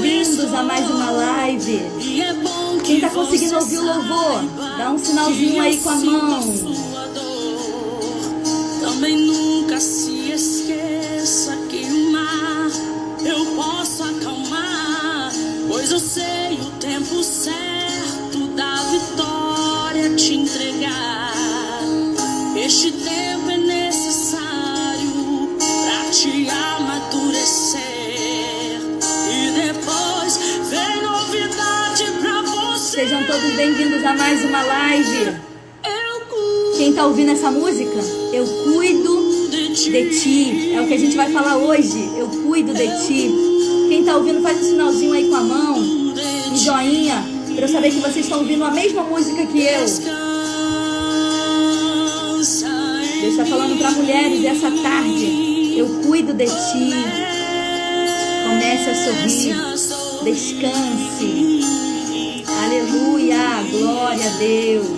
bem-vindos a mais uma live. Quem tá conseguindo ouvir o louvor, dá um sinalzinho aí com a mão. Também nunca se esqueça que o mar eu posso acalmar, pois eu sei o tempo certo da vitória te entregar. Este tempo é necessário pra te amadurecer, e depois vem novidade pra você. Sejam todos bem-vindos a mais uma live. Quem tá ouvindo essa música? Eu cuido de ti. É o que a gente vai falar hoje. Eu cuido de ti. Quem tá ouvindo, faz um sinalzinho aí com a mão, um joinha, pra eu saber que vocês estão ouvindo a mesma música que eu. Deus está falando para mulheres essa tarde. Eu cuido de ti. Comece a sorrir. Descanse. Aleluia. Glória a Deus.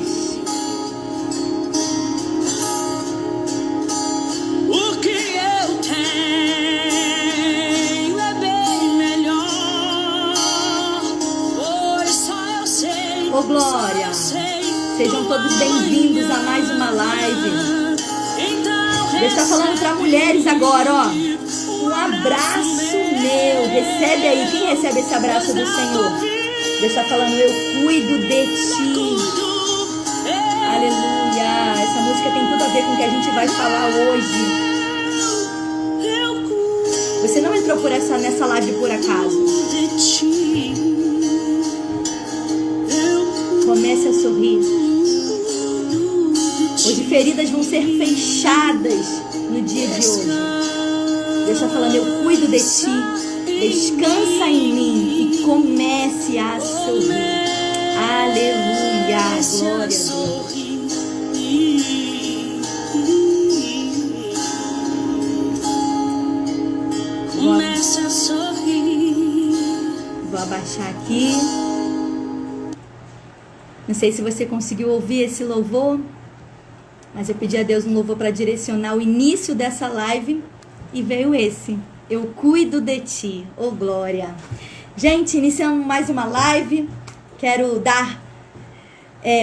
O que eu tenho é bem melhor, pois só eu sei. Ô glória. Sejam todos bem-vindos a mais uma live. Deus está falando para mulheres agora, ó. Um abraço meu. Recebe aí. Quem recebe esse abraço do Senhor? Deus está falando, eu cuido de ti. Aleluia. Essa música tem tudo a ver com o que a gente vai falar hoje. Você não entrou nessa live por acaso. Comece a sorrir. Hoje feridas vão ser fechadas no dia de hoje. Deus está falando, eu cuido de ti. Descansa em mim e comece a sorrir. Aleluia. Glória a Deus. Comece a sorrir. Vou abaixar aqui. Não sei se você conseguiu ouvir esse louvor, mas eu pedi a Deus um louvor para direcionar o início dessa live e veio esse. Eu cuido de ti, oh glória. Gente, iniciando mais uma live. Quero dar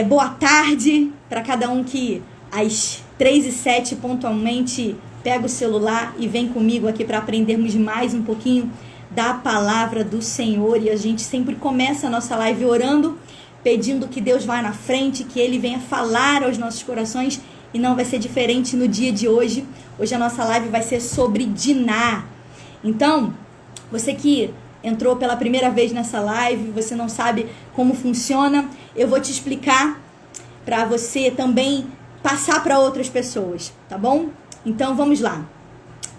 boa tarde para cada um que às 3h07 pontualmente pega o celular e vem comigo aqui para aprendermos mais um pouquinho da palavra do Senhor. E a gente sempre começa a nossa live orando, pedindo que Deus vá na frente, que Ele venha falar aos nossos corações. E não vai ser diferente no dia de hoje. Hoje a nossa live vai ser sobre Diná. Então, você que entrou pela primeira vez nessa live, você não sabe como funciona, eu vou te explicar para você também passar para outras pessoas, tá bom? Então, vamos lá.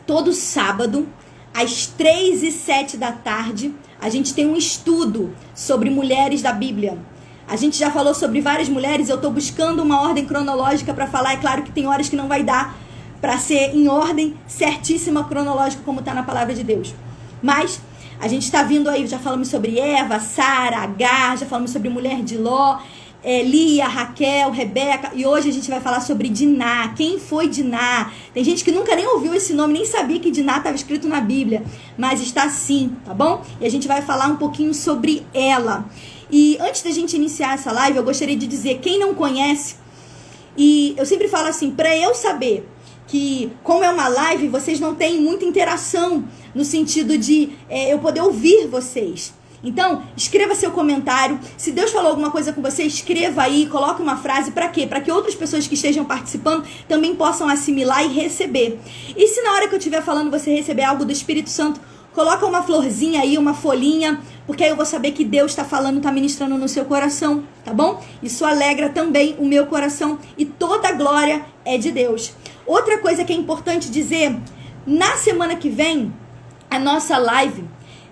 Todo sábado, às 3h07 da tarde, a gente tem um estudo sobre mulheres da Bíblia. A gente já falou sobre várias mulheres, eu estou buscando uma ordem cronológica para falar. É claro que tem horas que não vai dar para ser em ordem certíssima cronológica como está na palavra de Deus. Mas a gente está vindo aí, já falamos sobre Eva, Sara, Agar, já falamos sobre mulher de Ló, Lia, Raquel, Rebeca, e hoje a gente vai falar sobre Diná. Quem foi Diná? Tem gente que nunca nem ouviu esse nome, nem sabia que Diná estava escrito na Bíblia, mas está sim, tá bom? E a gente vai falar um pouquinho sobre ela. E antes da gente iniciar essa live, eu gostaria de dizer, quem não conhece, e eu sempre falo assim, para eu saber que, como é uma live, vocês não têm muita interação, no sentido de eu poder ouvir vocês. Então, escreva seu comentário. Se Deus falou alguma coisa com você, escreva aí, coloque uma frase. Para quê? Para que outras pessoas que estejam participando também possam assimilar e receber. E se na hora que eu estiver falando você receber algo do Espírito Santo, coloca uma florzinha aí, uma folhinha, porque aí eu vou saber que Deus está falando, está ministrando no seu coração, tá bom? Isso alegra também o meu coração e toda a glória é de Deus. Outra coisa que é importante dizer, na semana que vem, a nossa live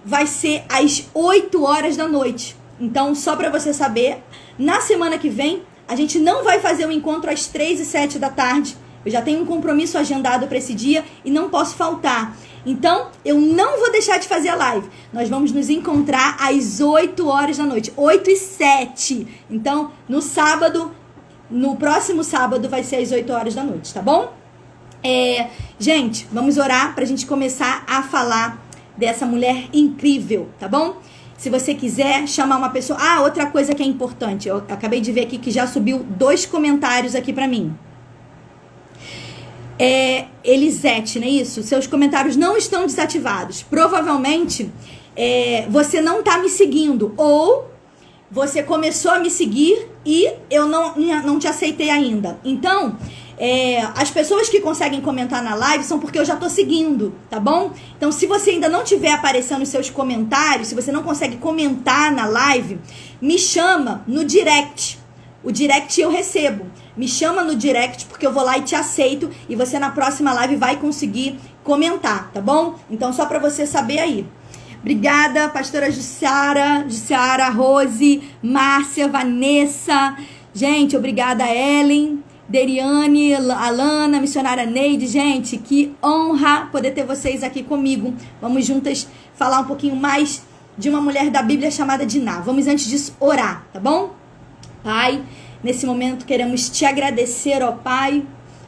vai ser às 8 horas da noite. Então, só para você saber, na semana que vem, a gente não vai fazer o encontro às 3h07 da tarde. Eu já tenho um compromisso agendado para esse dia e não posso faltar. Então, eu não vou deixar de fazer a live. Nós vamos nos encontrar às 8 horas da noite. 8h07. Então, no sábado, no próximo sábado, vai ser às 8 horas da noite, tá bom? Gente, vamos orar pra gente começar a falar dessa mulher incrível, tá bom? Se você quiser chamar uma pessoa... Ah, outra coisa que é importante. Eu acabei de ver aqui que já subiu 2 comentários aqui pra mim. Elisete, não é isso? Seus comentários não estão desativados. Provavelmente, você não tá me seguindo. Ou você começou a me seguir e eu não te aceitei ainda. Então... as pessoas que conseguem comentar na live são porque eu já tô seguindo, tá bom? Então, se você ainda não tiver aparecendo os seus comentários, se você não consegue comentar na live, me chama no direct. O direct eu recebo. Me chama no direct porque eu vou lá e te aceito e você na próxima live vai conseguir comentar, tá bom? Então, só pra você saber aí. Obrigada, pastora Jussiara, Rose, Márcia, Vanessa. Gente, obrigada, Ellen. Deriane, Alana, missionária Neide, gente, que honra poder ter vocês aqui comigo. Vamos juntas falar um pouquinho mais de uma mulher da Bíblia chamada Diná. Vamos antes disso orar, tá bom? Pai, nesse momento queremos te agradecer, ó Pai,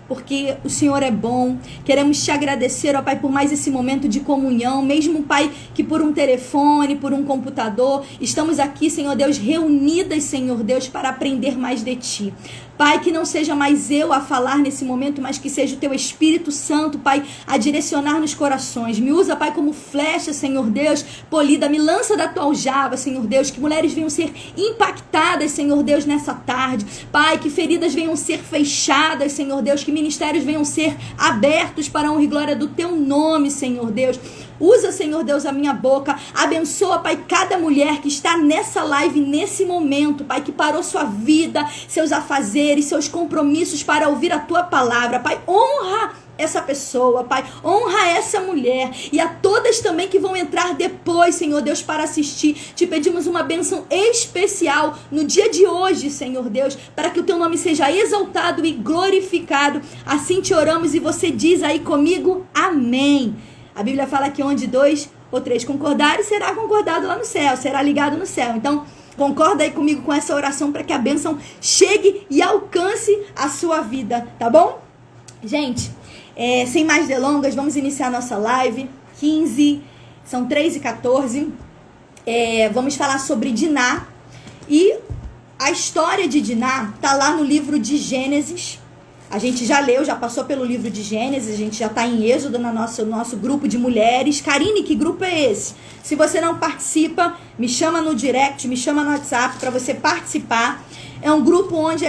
porque o Senhor é bom. Queremos te agradecer, ó Pai, por mais esse momento de comunhão, mesmo, Pai, que por um telefone, por um computador, estamos aqui, Senhor Deus, reunidas, Senhor Deus, para aprender mais de Ti. Pai, que não seja mais eu a falar nesse momento, mas que seja o Teu Espírito Santo, Pai, a direcionar nos corações. Me usa, Pai, como flecha, Senhor Deus, polida. Me lança da Tua aljava, Senhor Deus, que mulheres venham ser impactadas, Senhor Deus, nessa tarde. Pai, que feridas venham ser fechadas, Senhor Deus, que ministérios venham ser abertos para a honra e glória do Teu nome, Senhor Deus. Usa, Senhor Deus, a minha boca. Abençoa, Pai, cada mulher que está nessa live, nesse momento, Pai, que parou sua vida, seus afazeres, seus compromissos para ouvir a Tua palavra. Pai, honra essa pessoa, Pai, honra essa mulher e a todas também que vão entrar depois, Senhor Deus, para assistir. Te pedimos uma bênção especial no dia de hoje, Senhor Deus, para que o Teu nome seja exaltado e glorificado. Assim te oramos e você diz aí comigo, amém. A Bíblia fala que onde 2 ou 3 concordarem, será concordado lá no céu, será ligado no céu. Então, concorda aí comigo com essa oração para que a bênção chegue e alcance a sua vida, tá bom? Gente, sem mais delongas, vamos iniciar nossa live. 15, são 3h14. Vamos falar sobre Diná. E a história de Diná tá lá no livro de Gênesis. A gente já leu, já passou pelo livro de Gênesis, a gente já está em Êxodo no nosso grupo de mulheres. Karine, que grupo é esse? Se você não participa, me chama no direct, me chama no WhatsApp para você participar. É um grupo onde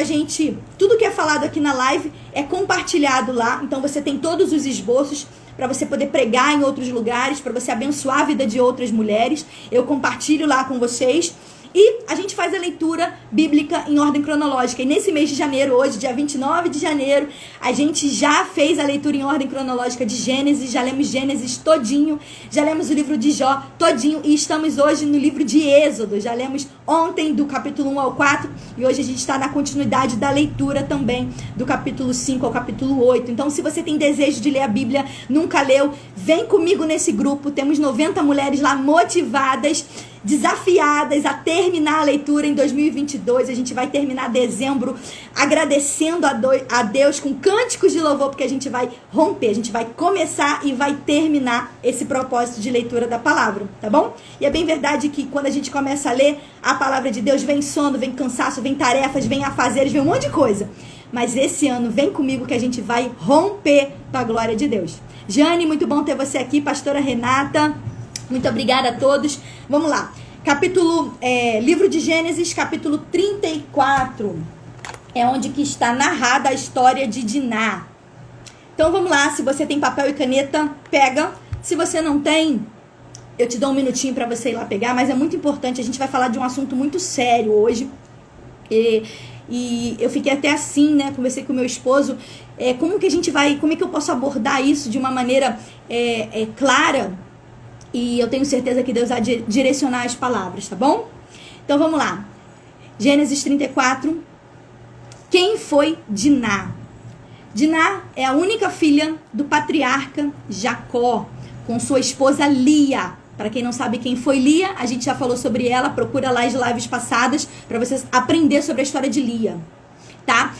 tudo que é falado aqui na live é compartilhado lá. Então você tem todos os esboços para você poder pregar em outros lugares, para você abençoar a vida de outras mulheres. Eu compartilho lá com vocês. E a gente faz a leitura bíblica em ordem cronológica. E nesse mês de janeiro, hoje, dia 29 de janeiro, a gente já fez a leitura em ordem cronológica de Gênesis. Já lemos Gênesis todinho. Já lemos o livro de Jó todinho. E estamos hoje no livro de Êxodo. Já lemos ontem do capítulo 1 ao 4. E hoje a gente está na continuidade da leitura também do capítulo 5 ao capítulo 8. Então, se você tem desejo de ler a Bíblia, nunca leu, vem comigo nesse grupo. Temos 90 mulheres lá motivadas, desafiadas a terminar a leitura em 2022. A gente vai terminar dezembro agradecendo a Deus com cânticos de louvor, porque a gente vai romper, a gente vai começar e vai terminar esse propósito de leitura da palavra, tá bom? E é bem verdade que quando a gente começa a ler a palavra de Deus, vem sono, vem cansaço, vem tarefas, vem afazeres, vem um monte de coisa. Mas esse ano, vem comigo que a gente vai romper para a glória de Deus. Jane, muito bom ter você aqui. Pastora Renata, muito obrigada a todos. Vamos lá. Livro de Gênesis, capítulo 34. É onde que está narrada a história de Diná. Então vamos lá. Se você tem papel e caneta, pega. Se você não tem, eu te dou um minutinho para você ir lá pegar. Mas é muito importante. A gente vai falar de um assunto muito sério hoje. E eu fiquei até assim, né? Conversei com o meu esposo. Como é que eu posso abordar isso de uma maneira clara? E eu tenho certeza que Deus vai direcionar as palavras, tá bom? Então vamos lá. Gênesis 34. Quem foi Diná? Diná é a única filha do patriarca Jacó, com sua esposa Lia. Para quem não sabe quem foi Lia, a gente já falou sobre ela. Procura lá as lives passadas para vocês aprender sobre a história de Lia, tá?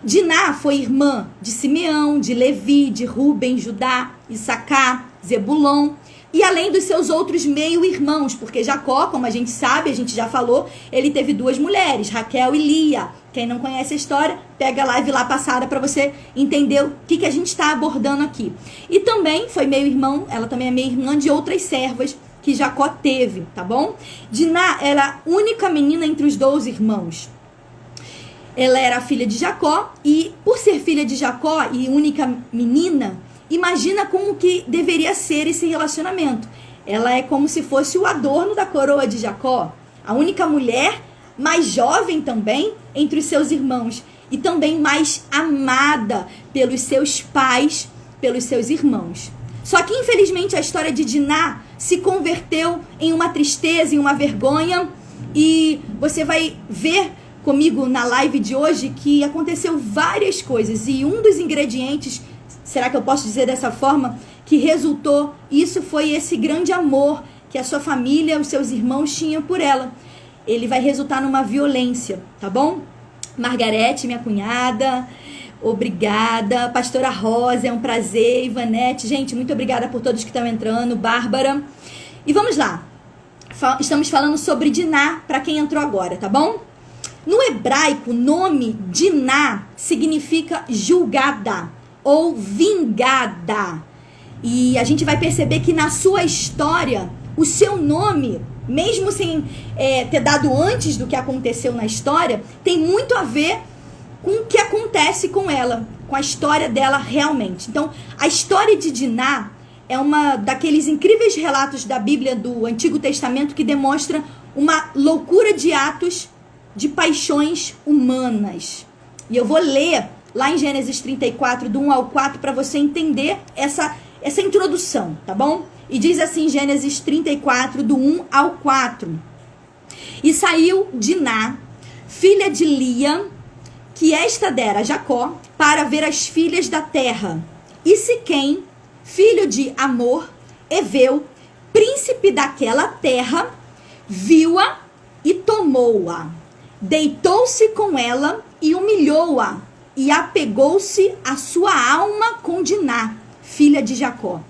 Diná foi irmã de Simeão, de Levi, de Ruben, Judá, Issacar, Zebulon. e além dos seus outros meio-irmãos, porque Jacó, como a gente sabe, a gente já falou, ele teve 2 mulheres, Raquel e Lia. Quem não conhece a história, pega a live lá passada para você entender o que a gente está abordando aqui. E também foi meio-irmão, ela também é meio-irmã de outras servas que Jacó teve, tá bom? Diná era a única menina entre os 12 irmãos. Ela era a filha de Jacó e, por ser filha de Jacó e única menina, imagina como que deveria ser esse relacionamento. Ela é como se fosse o adorno da coroa de Jacó, a única mulher mais jovem também entre os seus irmãos e também mais amada pelos seus pais, pelos seus irmãos. Só que infelizmente a história de Diná se converteu em uma tristeza, em uma vergonha, e você vai ver comigo na live de hoje que aconteceu várias coisas, e um dos ingredientes, será que eu posso dizer dessa forma, que resultou, isso foi esse grande amor que a sua família, os seus irmãos tinham por ela. Ele vai resultar numa violência, tá bom? Margarete, minha cunhada, obrigada. Pastora Rosa, é um prazer. Ivanete, gente, muito obrigada por todos que estão entrando. Bárbara. E vamos lá. Estamos falando sobre Diná, para quem entrou agora, tá bom? No hebraico, o nome Diná significa julgada ou vingada. E a gente vai perceber que na sua história, o seu nome, mesmo sem ter dado antes do que aconteceu na história, tem muito a ver com o que acontece com ela, com a história dela realmente. Então, a história de Diná é uma daqueles incríveis relatos da Bíblia do Antigo Testamento que demonstra uma loucura de atos de paixões humanas. E eu vou ler lá em Gênesis 34, do 1 ao 4, para você entender essa introdução, tá bom? E diz assim, Gênesis 34, do 1 ao 4. E saiu Diná, filha de Lia, que esta dera a Jacó, para ver as filhas da terra. E Siquém, filho de Amor, Eveu, príncipe daquela terra, viu-a e tomou-a. Deitou-se com ela e humilhou-a, e apegou-se a sua alma com Diná, filha de Jacó.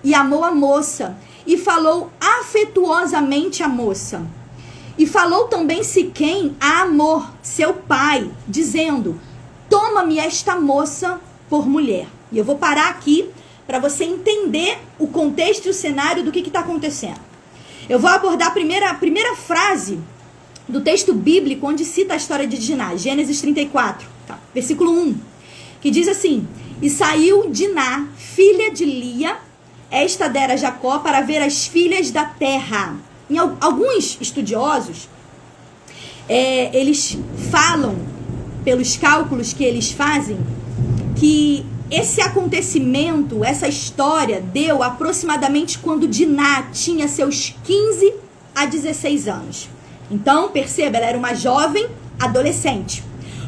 E amou a moça, e falou afetuosamente a moça. E falou também Siquém a Amor, seu pai, dizendo: toma-me esta moça por mulher. E eu vou parar aqui para você entender o contexto e o cenário do que está acontecendo. Eu vou abordar a primeira frase do texto bíblico onde cita a história de Diná, Gênesis 34, tá? Versículo 1, que diz assim: e saiu Diná, filha de Lia, esta dera Jacó, para ver as filhas da terra. Em alguns estudiosos, eles falam, pelos cálculos que eles fazem, que esse acontecimento, essa história, deu aproximadamente quando Diná tinha seus 15 a 16 anos. Então, perceba, ela era uma jovem adolescente.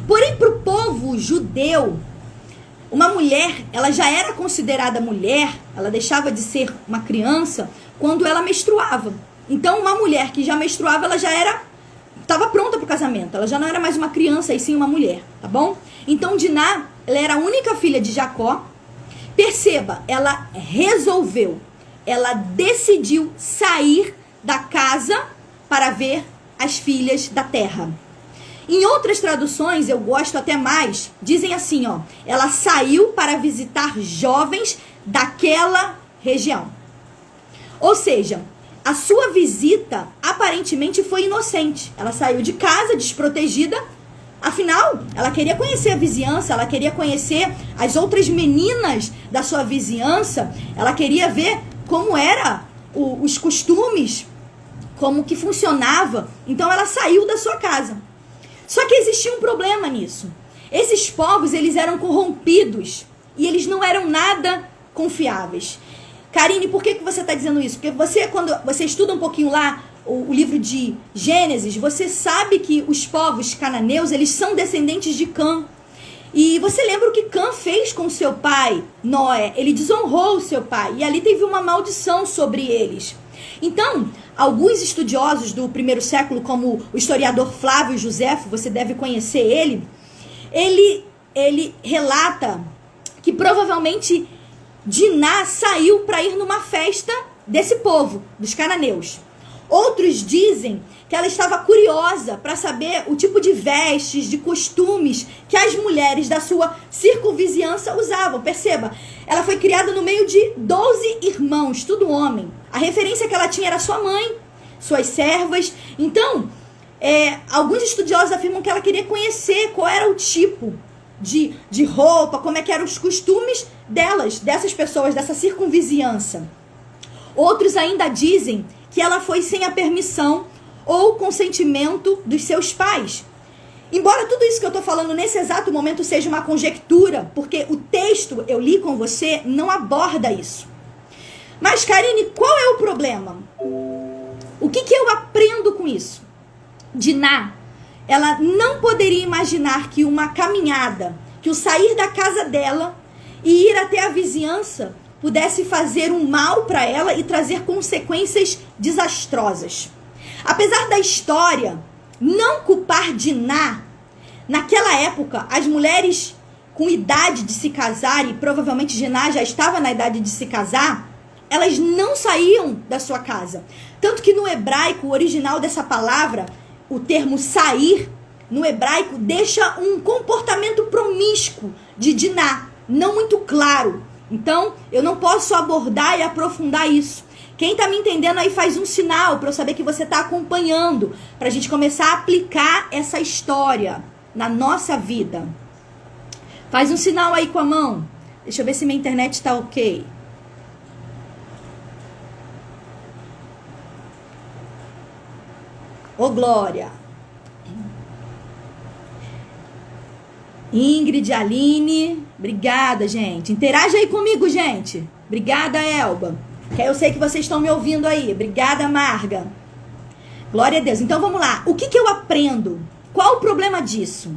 Porém, para o povo judeu, uma mulher, ela já era considerada mulher, ela deixava de ser uma criança quando ela menstruava. Então, uma mulher que já menstruava, ela já estava pronta para o casamento. Ela já não era mais uma criança, e sim uma mulher, tá bom? Então, Diná, ela era a única filha de Jacó. Perceba, ela resolveu, ela decidiu sair da casa para ver as filhas da terra. Em outras traduções, eu gosto até mais, dizem assim, ó, ela saiu para visitar jovens daquela região. Ou seja, a sua visita aparentemente foi inocente. Ela saiu de casa desprotegida, afinal, ela queria conhecer a vizinhança, ela queria conhecer as outras meninas da sua vizinhança, ela queria ver como eram os costumes, como que funcionava. Então ela saiu da sua casa. Só que existia um problema nisso. Esses povos, eles eram corrompidos e eles não eram nada confiáveis. Karine, por que você está dizendo isso? Porque você, quando você estuda um pouquinho lá o livro de Gênesis, você sabe que os povos cananeus, eles são descendentes de Cã. E você lembra o que Cã fez com seu pai, Noé? Ele desonrou o seu pai e ali teve uma maldição sobre eles. Então, alguns estudiosos do primeiro século, como o historiador Flávio Joséfo, você deve conhecer ele relata que provavelmente Diná saiu para ir numa festa desse povo, dos cananeus. Outros dizem que ela estava curiosa para saber o tipo de vestes, de costumes que as mulheres da sua circunvizinhança usavam. Perceba, ela foi criada no meio de 12 irmãos, tudo homem. A referência que ela tinha era sua mãe, suas servas. Então, alguns estudiosos afirmam que ela queria conhecer qual era o tipo de roupa, como é que eram os costumes delas, dessas pessoas, dessa circunvizinhança. Outros ainda dizem que ela foi sem a permissão ou consentimento dos seus pais. Embora tudo isso que eu estou falando nesse exato momento seja uma conjectura, porque o texto, eu li com você, não aborda isso. Mas, Karine, qual é o problema? O que eu aprendo com isso? Diná, ela não poderia imaginar que uma caminhada, que o sair da casa dela e ir até a vizinhança pudesse fazer um mal para ela e trazer consequências desastrosas. Apesar da história não culpar Diná, naquela época, as mulheres com idade de se casar, e provavelmente Diná já estava na idade de se casar, elas não saíam da sua casa. Tanto que no hebraico, o original dessa palavra, o termo sair, no hebraico, deixa um comportamento promíscuo de Diná, não muito claro. Então, eu não posso abordar e aprofundar isso. Quem tá me entendendo aí faz um sinal para eu saber que você tá acompanhando, pra gente começar a aplicar essa história na nossa vida. Faz um sinal aí com a mão. Deixa eu ver se minha internet tá ok. Ô, Glória. Ingrid, Aline, obrigada, gente. Interage aí comigo, gente. Obrigada, Elba. Que eu sei que vocês estão me ouvindo aí. Obrigada, Marga. Glória a Deus. Então, vamos lá. O que eu aprendo? Qual o problema disso?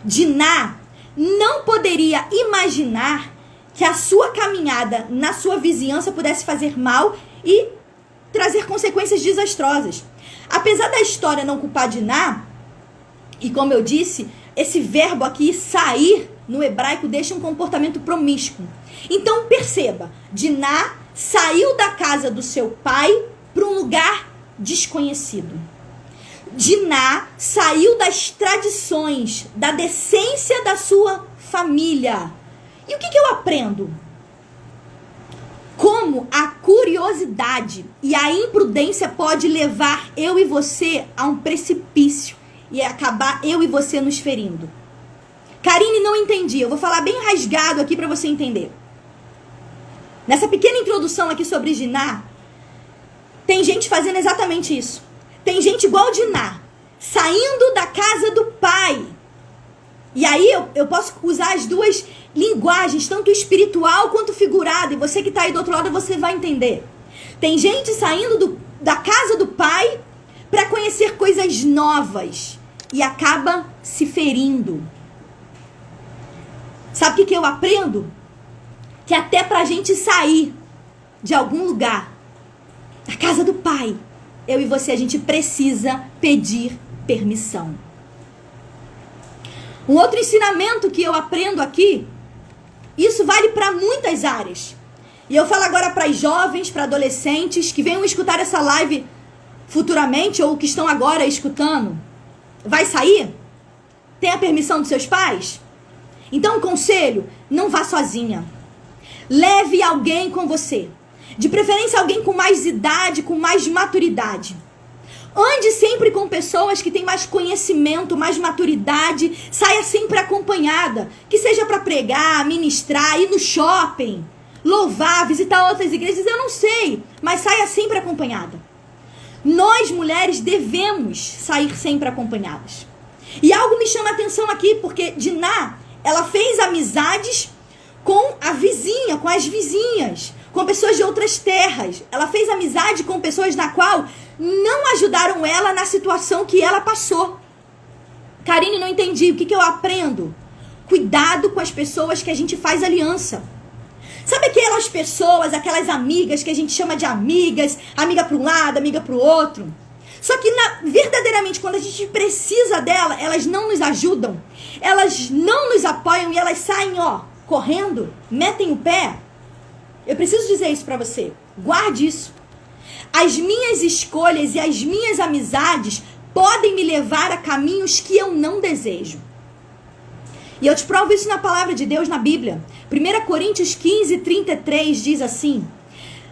Diná não poderia imaginar que a sua caminhada na sua vizinhança pudesse fazer mal e trazer consequências desastrosas. Apesar da história não culpar Diná, e como eu disse, esse verbo aqui, sair, no hebraico, deixa um comportamento promíscuo. Então, perceba, Diná saiu da casa do seu pai para um lugar desconhecido. Diná saiu das tradições, da decência da sua família. E o que eu aprendo? Como a curiosidade e a imprudência pode levar eu e você a um precipício e acabar eu e você nos ferindo. Karine, não entendi. Eu vou falar bem rasgado aqui para você entender. Nessa pequena introdução aqui sobre Diná, tem gente fazendo exatamente isso. Tem gente igual Diná, saindo da casa do pai. E aí eu posso usar as duas linguagens, tanto espiritual quanto figurada. E você que está aí do outro lado, você vai entender. Tem gente saindo da casa do pai para conhecer coisas novas e acaba se ferindo. Sabe o que eu aprendo? Que até pra gente sair de algum lugar, da casa do pai, eu e você, a gente precisa pedir permissão. Um outro ensinamento que eu aprendo aqui, isso vale para muitas áreas. E eu falo agora para jovens, para adolescentes que venham escutar essa live futuramente ou que estão agora escutando. Vai sair? Tem a permissão dos seus pais? Então, conselho, não vá sozinha. Leve alguém com você. De preferência, alguém com mais idade, com mais maturidade. Ande sempre com pessoas que têm mais conhecimento, mais maturidade. Saia sempre acompanhada. Que seja para pregar, ministrar, ir no shopping, louvar, visitar outras igrejas, eu não sei. Mas saia sempre acompanhada. Nós, mulheres, devemos sair sempre acompanhadas. E algo me chama a atenção aqui, porque Diná, ela fez amizades com a vizinha, com as vizinhas, com pessoas de outras terras. Ela fez amizade com pessoas na qual não ajudaram ela na situação que ela passou. Karine, não entendi. O que eu aprendo? Cuidado com as pessoas que a gente faz aliança. Sabe aquelas pessoas, aquelas amigas que a gente chama de amigas, amiga para um lado, amiga para o outro? Só que verdadeiramente quando a gente precisa dela, elas não nos ajudam, elas não nos apoiam e elas saem, correndo, metem o pé. Eu preciso dizer isso para você. Guarde isso. As minhas escolhas e as minhas amizades podem me levar a caminhos que eu não desejo. E eu te provo isso na palavra de Deus, na Bíblia. 1 Coríntios 15:33 diz assim: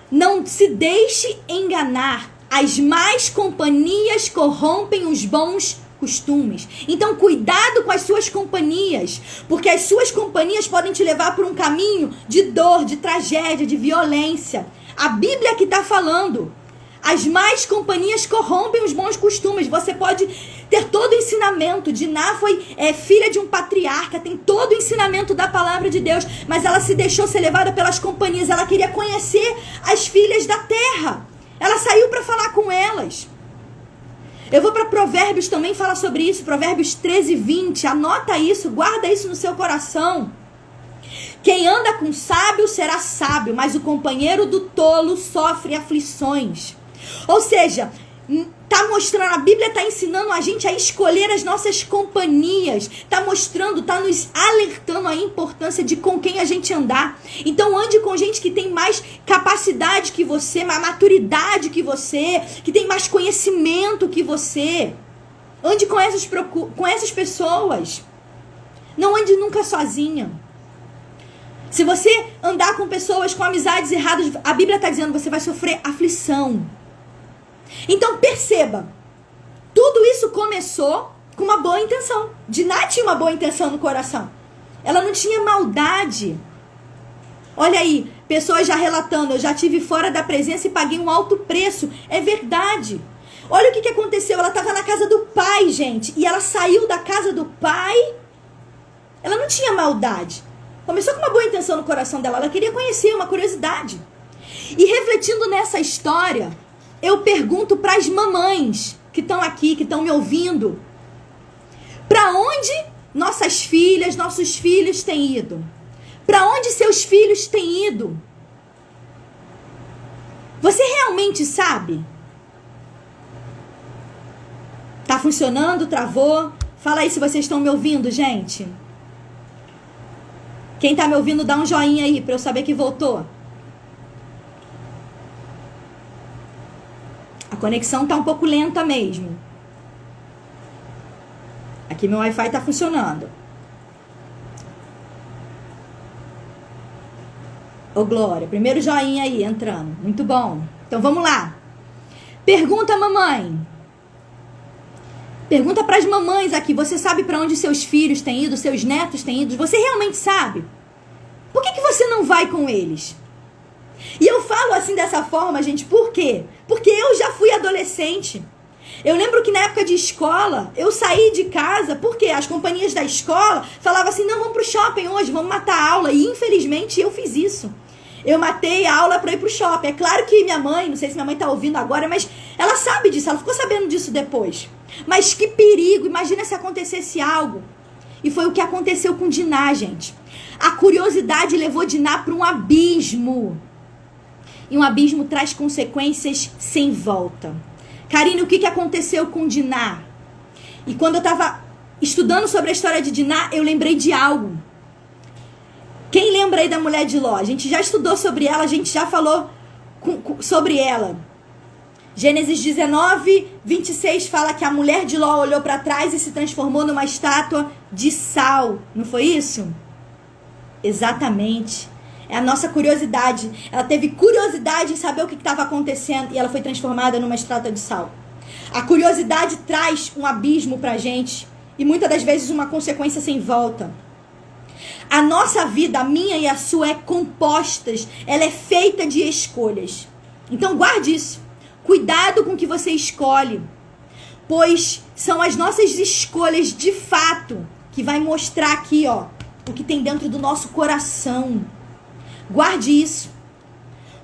não se deixe enganar, as más companhias corrompem os bons costumes. Então, cuidado com as suas companhias, porque as suas companhias podem te levar por um caminho de dor, de tragédia, de violência. A Bíblia que está falando. As más companhias corrompem os bons costumes. Você pode ter todo o ensinamento. Diná foi filha de um patriarca, tem todo o ensinamento da palavra de Deus, mas ela se deixou ser levada pelas companhias. Ela queria conhecer as filhas da terra. Ela saiu para falar com elas. Eu vou para Provérbios também falar sobre isso. Provérbios 13:20. Anota isso, guarda isso no seu coração. Quem anda com sábio será sábio, mas o companheiro do tolo sofre aflições. Ou seja, tá mostrando, a Bíblia está ensinando a gente a escolher as nossas companhias. Tá mostrando, tá nos alertando a importância de com quem a gente andar. Então ande com gente que tem mais capacidade que você, mais maturidade que você, que tem mais conhecimento que você. Ande com essas pessoas. Não ande nunca sozinha. Se você andar com pessoas com amizades erradas, a Bíblia está dizendo que você vai sofrer aflição. Então perceba, tudo isso começou com uma boa intenção. Diná tinha uma boa intenção no coração. Ela não tinha maldade. Olha aí, pessoas já relatando, eu já estive fora da presença e paguei um alto preço. É verdade. Olha o que aconteceu, ela estava na casa do pai, gente, e ela saiu da casa do pai. Ela não tinha maldade. Começou com uma boa intenção no coração dela. Ela queria conhecer, uma curiosidade. E refletindo nessa história, eu pergunto para as mamães que estão aqui, que estão me ouvindo. Para onde nossas filhas, nossos filhos têm ido? Para onde seus filhos têm ido? Você realmente sabe? Tá funcionando? Travou? Fala aí se vocês estão me ouvindo, gente. Quem tá me ouvindo, dá um joinha aí pra eu saber que voltou. A conexão tá um pouco lenta mesmo. Aqui meu Wi-Fi tá funcionando. Ô Glória, primeiro joinha aí entrando. Muito bom. Então vamos lá. Pergunta, mamãe. Pergunta para as mamães aqui, você sabe para onde seus filhos têm ido, seus netos têm ido? Você realmente sabe? Por que você não vai com eles? E eu falo assim dessa forma, gente, por quê? Porque eu já fui adolescente. Eu lembro que na época de escola, eu saí de casa, porque as companhias da escola falavam assim, não, vamos pro shopping hoje, vamos matar a aula. E infelizmente eu fiz isso. Eu matei a aula para ir pro shopping. É claro que minha mãe, não sei se minha mãe tá ouvindo agora, mas ela sabe disso, ela ficou sabendo disso depois. Mas que perigo, imagina se acontecesse algo. E foi o que aconteceu com Diná, gente. A curiosidade levou Diná para um abismo. E um abismo traz consequências sem volta. Karine, o que aconteceu com Diná? E quando eu estava estudando sobre a história de Diná, eu lembrei de algo. Quem lembra aí da mulher de Ló? A gente já estudou sobre ela, a gente já falou sobre ela. Gênesis 19:26 fala que a mulher de Ló olhou para trás e se transformou numa estátua de sal. Não foi isso? Exatamente. É a nossa curiosidade. Ela teve curiosidade em saber o que estava acontecendo e ela foi transformada numa estátua de sal. A curiosidade traz um abismo pra gente e muitas das vezes uma consequência sem volta. A nossa vida, a minha e a sua, é composta, ela é feita de escolhas. Então guarde isso. Cuidado com o que você escolhe, pois são as nossas escolhas de fato que vai mostrar aqui, ó, o que tem dentro do nosso coração. Guarde isso.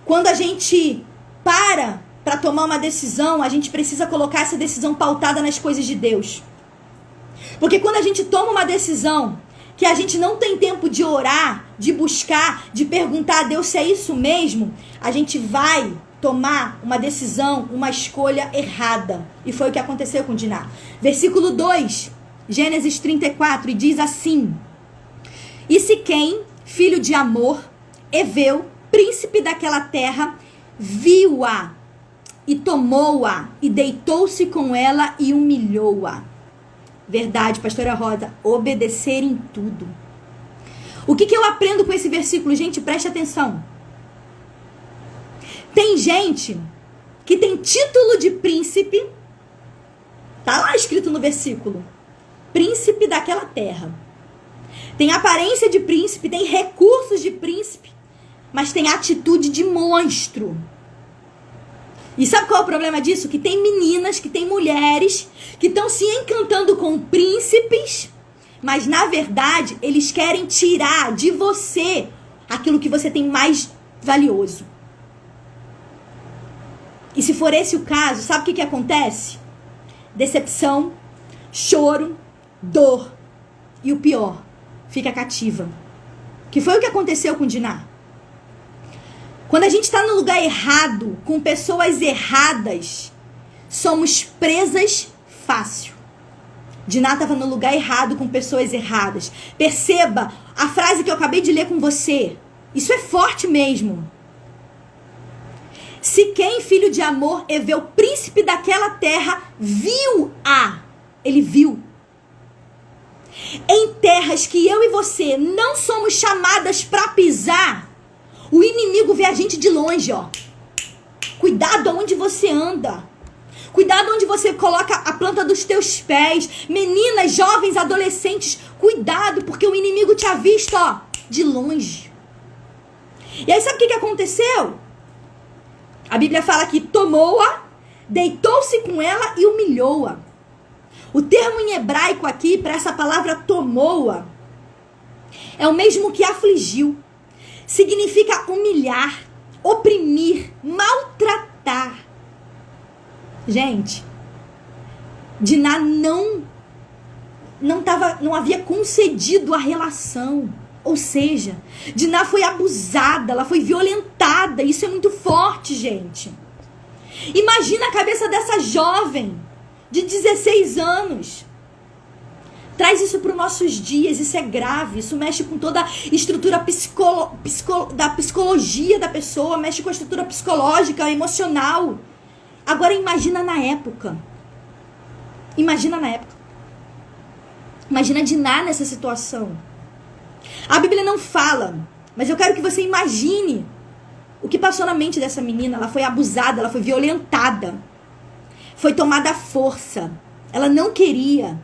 Quando a gente para tomar uma decisão, a gente precisa colocar essa decisão pautada nas coisas de Deus. Porque quando a gente toma uma decisão que a gente não tem tempo de orar, de buscar, de perguntar a Deus se é isso mesmo, a gente vai tomar uma decisão, uma escolha errada. E foi o que aconteceu com Diná. Versículo 2, Gênesis 34, e diz assim: E Siquém, filho de Amor, Eveu, príncipe daquela terra, viu-a e tomou-a e deitou-se com ela e humilhou-a. Verdade, pastora Rosa, obedecer em tudo. O que eu aprendo com esse versículo? Gente, preste atenção. Tem gente que tem título de príncipe, tá lá escrito no versículo, príncipe daquela terra. Tem aparência de príncipe, tem recursos de príncipe, mas tem atitude de monstro. E sabe qual é o problema disso? Que tem meninas, que tem mulheres que estão se encantando com príncipes, mas na verdade eles querem tirar de você aquilo que você tem mais valioso. E se for esse o caso, sabe o que acontece? Decepção, choro, dor e o pior, fica cativa. Que foi o que aconteceu com Diná. Quando a gente está no lugar errado, com pessoas erradas, somos presas fácil. Diná estava no lugar errado, com pessoas erradas. Perceba a frase que eu acabei de ler com você. Isso é forte mesmo. Se quem, filho de amor, é ver o príncipe daquela terra, viu-a. Ele viu. Em terras que eu e você não somos chamadas para pisar, o inimigo vê a gente de longe, ó. Cuidado aonde você anda. Cuidado onde você coloca a planta dos teus pés. Meninas, jovens, adolescentes, cuidado, porque o inimigo te avista, ó, de longe. E aí sabe o que aconteceu? A Bíblia fala que tomou-a, deitou-se com ela e humilhou-a. O termo em hebraico aqui, para essa palavra tomou-a, é o mesmo que afligiu. Significa humilhar, oprimir, maltratar. Gente, Diná não havia concedido a relação. Ou seja, Diná foi abusada, ela foi violentada. Isso é muito forte, gente. Imagina a cabeça dessa jovem de 16 anos. Traz isso para os nossos dias, isso é grave, isso mexe com toda a estrutura da psicologia da pessoa, mexe com a estrutura psicológica, emocional. Agora imagina na época. Imagina Diná nessa situação. A Bíblia não fala, mas eu quero que você imagine o que passou na mente dessa menina. Ela foi abusada, ela foi violentada, foi tomada à força, ela não queria.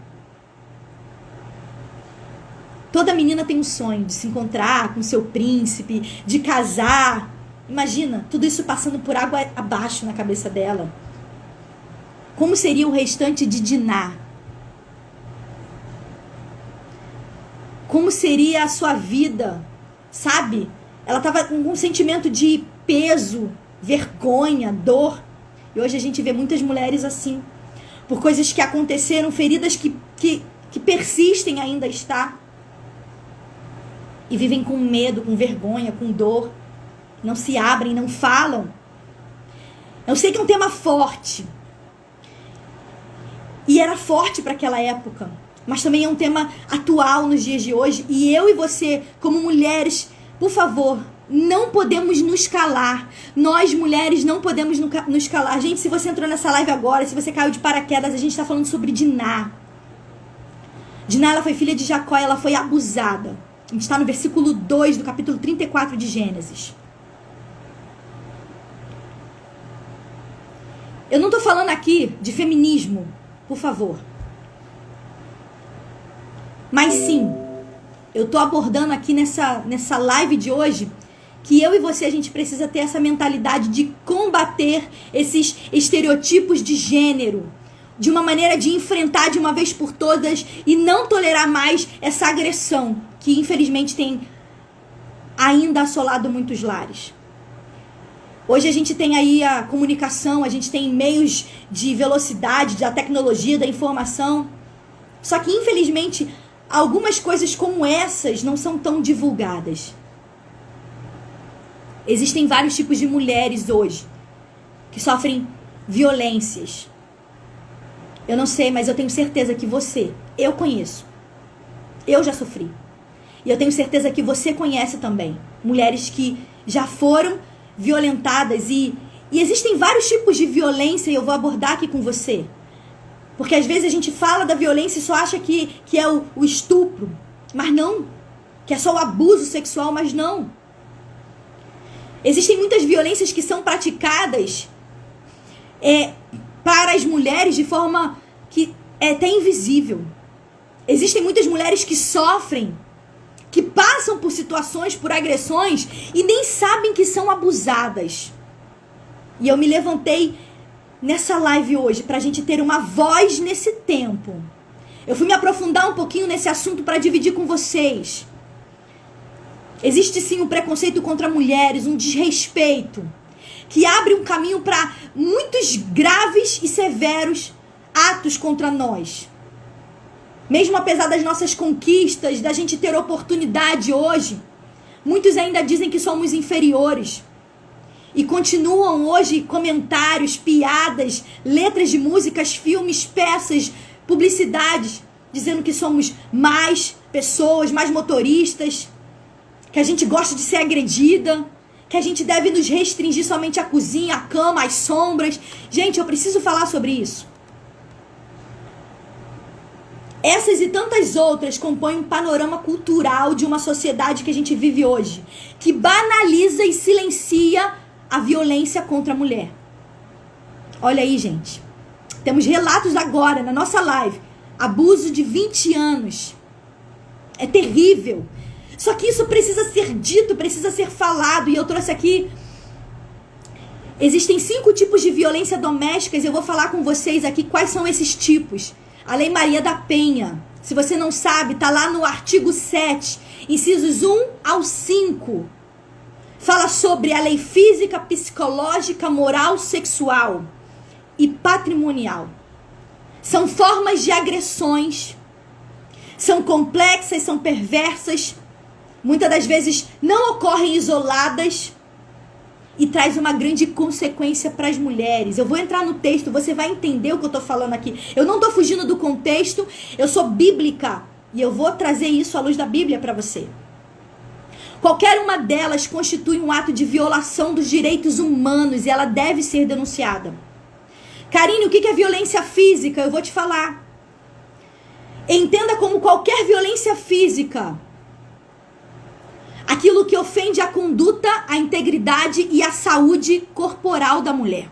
Toda menina tem um sonho de se encontrar com seu príncipe, de casar. Imagina, tudo isso passando por água abaixo na cabeça dela. Como seria o restante de Diná? Como seria a sua vida? Sabe? Ela estava com um sentimento de peso, vergonha, dor. E hoje a gente vê muitas mulheres assim. Por coisas que aconteceram, feridas que persistem ainda a estar. E vivem com medo, com vergonha, com dor. Não se abrem, não falam. Eu sei que é um tema forte. E era forte para aquela época. Mas também é um tema atual nos dias de hoje. E eu e você, como mulheres, por favor, não podemos nos calar. Nós, mulheres, não podemos nos calar. Gente, se você entrou nessa live agora, se você caiu de paraquedas, a gente está falando sobre Diná. Diná, ela foi filha de Jacó, ela foi abusada. A gente está no versículo 2 do capítulo 34 de Gênesis. Eu não estou falando aqui de feminismo, por favor. Mas sim, eu estou abordando aqui nessa live de hoje que eu e você, a gente precisa ter essa mentalidade de combater esses estereotipos de gênero, de uma maneira de enfrentar de uma vez por todas e não tolerar mais essa agressão que infelizmente tem ainda assolado muitos lares. Hoje a gente tem aí a comunicação, a gente tem meios de velocidade, da tecnologia, da informação. Só que infelizmente algumas coisas como essas não são tão divulgadas. Existem vários tipos de mulheres hoje que sofrem violências. Eu não sei, mas eu tenho certeza que eu conheço. Eu já sofri. E eu tenho certeza que você conhece também. Mulheres que já foram violentadas e existem vários tipos de violência e eu vou abordar aqui com você. Porque às vezes a gente fala da violência e só acha que é o estupro, mas não. Que é só o abuso sexual, mas não. Existem muitas violências que são praticadas para as mulheres de forma que é até invisível. Existem muitas mulheres que sofrem, que passam por situações, por agressões e nem sabem que são abusadas. E eu me levantei nessa live hoje para a gente ter uma voz nesse tempo. Eu fui me aprofundar um pouquinho nesse assunto para dividir com vocês. Existe sim um preconceito contra mulheres, um desrespeito, que abre um caminho para muitos graves e severos atos contra nós. Mesmo apesar das nossas conquistas, da gente ter oportunidade hoje, muitos ainda dizem que somos inferiores. E continuam hoje comentários, piadas, letras de músicas, filmes, peças, publicidades, dizendo que somos mais pessoas, mais motoristas, que a gente gosta de ser agredida, que a gente deve nos restringir somente à cozinha, à cama, às sombras. Gente, eu preciso falar sobre isso. Essas e tantas outras compõem um panorama cultural de uma sociedade que a gente vive hoje, que banaliza e silencia a violência contra a mulher. Olha aí, gente. Temos relatos agora, na nossa live. Abuso de 20 anos. É terrível. Só que isso precisa ser dito, precisa ser falado. E eu trouxe aqui... Existem 5 tipos de violência doméstica. E eu vou falar com vocês aqui quais são esses tipos. A Lei Maria da Penha. Se você não sabe, está lá no artigo 7, incisos 1 ao 5. Fala sobre a lei física, psicológica, moral, sexual e patrimonial. São formas de agressões. São complexas, são perversas. Muitas das vezes não ocorrem isoladas. E traz uma grande consequência para as mulheres. Eu vou entrar no texto, você vai entender o que eu estou falando aqui. Eu não estou fugindo do contexto, eu sou bíblica. E eu vou trazer isso à luz da Bíblia para você. Qualquer uma delas constitui um ato de violação dos direitos humanos e ela deve ser denunciada. Karine, o que é violência física? Eu vou te falar. Entenda como qualquer violência física. Aquilo que ofende a conduta, a integridade e a saúde corporal da mulher.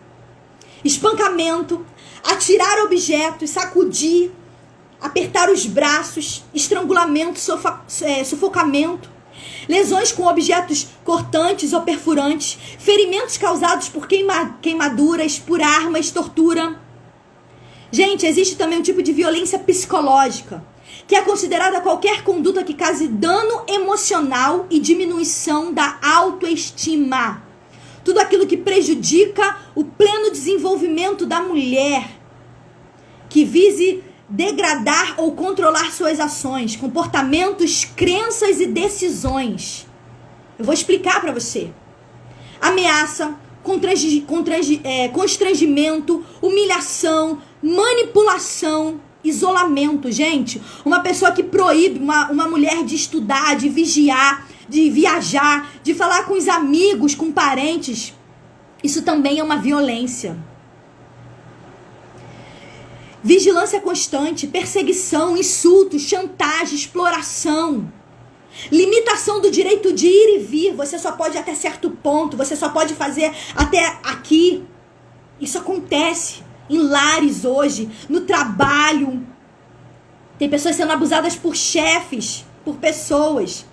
Espancamento, atirar objetos, sacudir, apertar os braços, estrangulamento, sufocamento, lesões com objetos cortantes ou perfurantes, ferimentos causados por queimaduras, por armas, tortura. Gente, existe também um tipo de violência psicológica, que é considerada qualquer conduta que cause dano emocional e diminuição da autoestima. Tudo aquilo que prejudica o pleno desenvolvimento da mulher, que vise degradar ou controlar suas ações, comportamentos, crenças e decisões. Eu vou explicar para você. Ameaça, constrangimento, humilhação, manipulação, isolamento. Gente, uma pessoa que proíbe uma mulher de estudar, de vigiar, de viajar, de falar com os amigos, com parentes, isso também é uma violência. Vigilância constante, perseguição, insulto, chantagem, exploração, limitação do direito de ir e vir. Você só pode ir até certo ponto, você só pode fazer até aqui. Isso acontece em lares hoje, no trabalho. Tem pessoas sendo abusadas por chefes, por pessoas.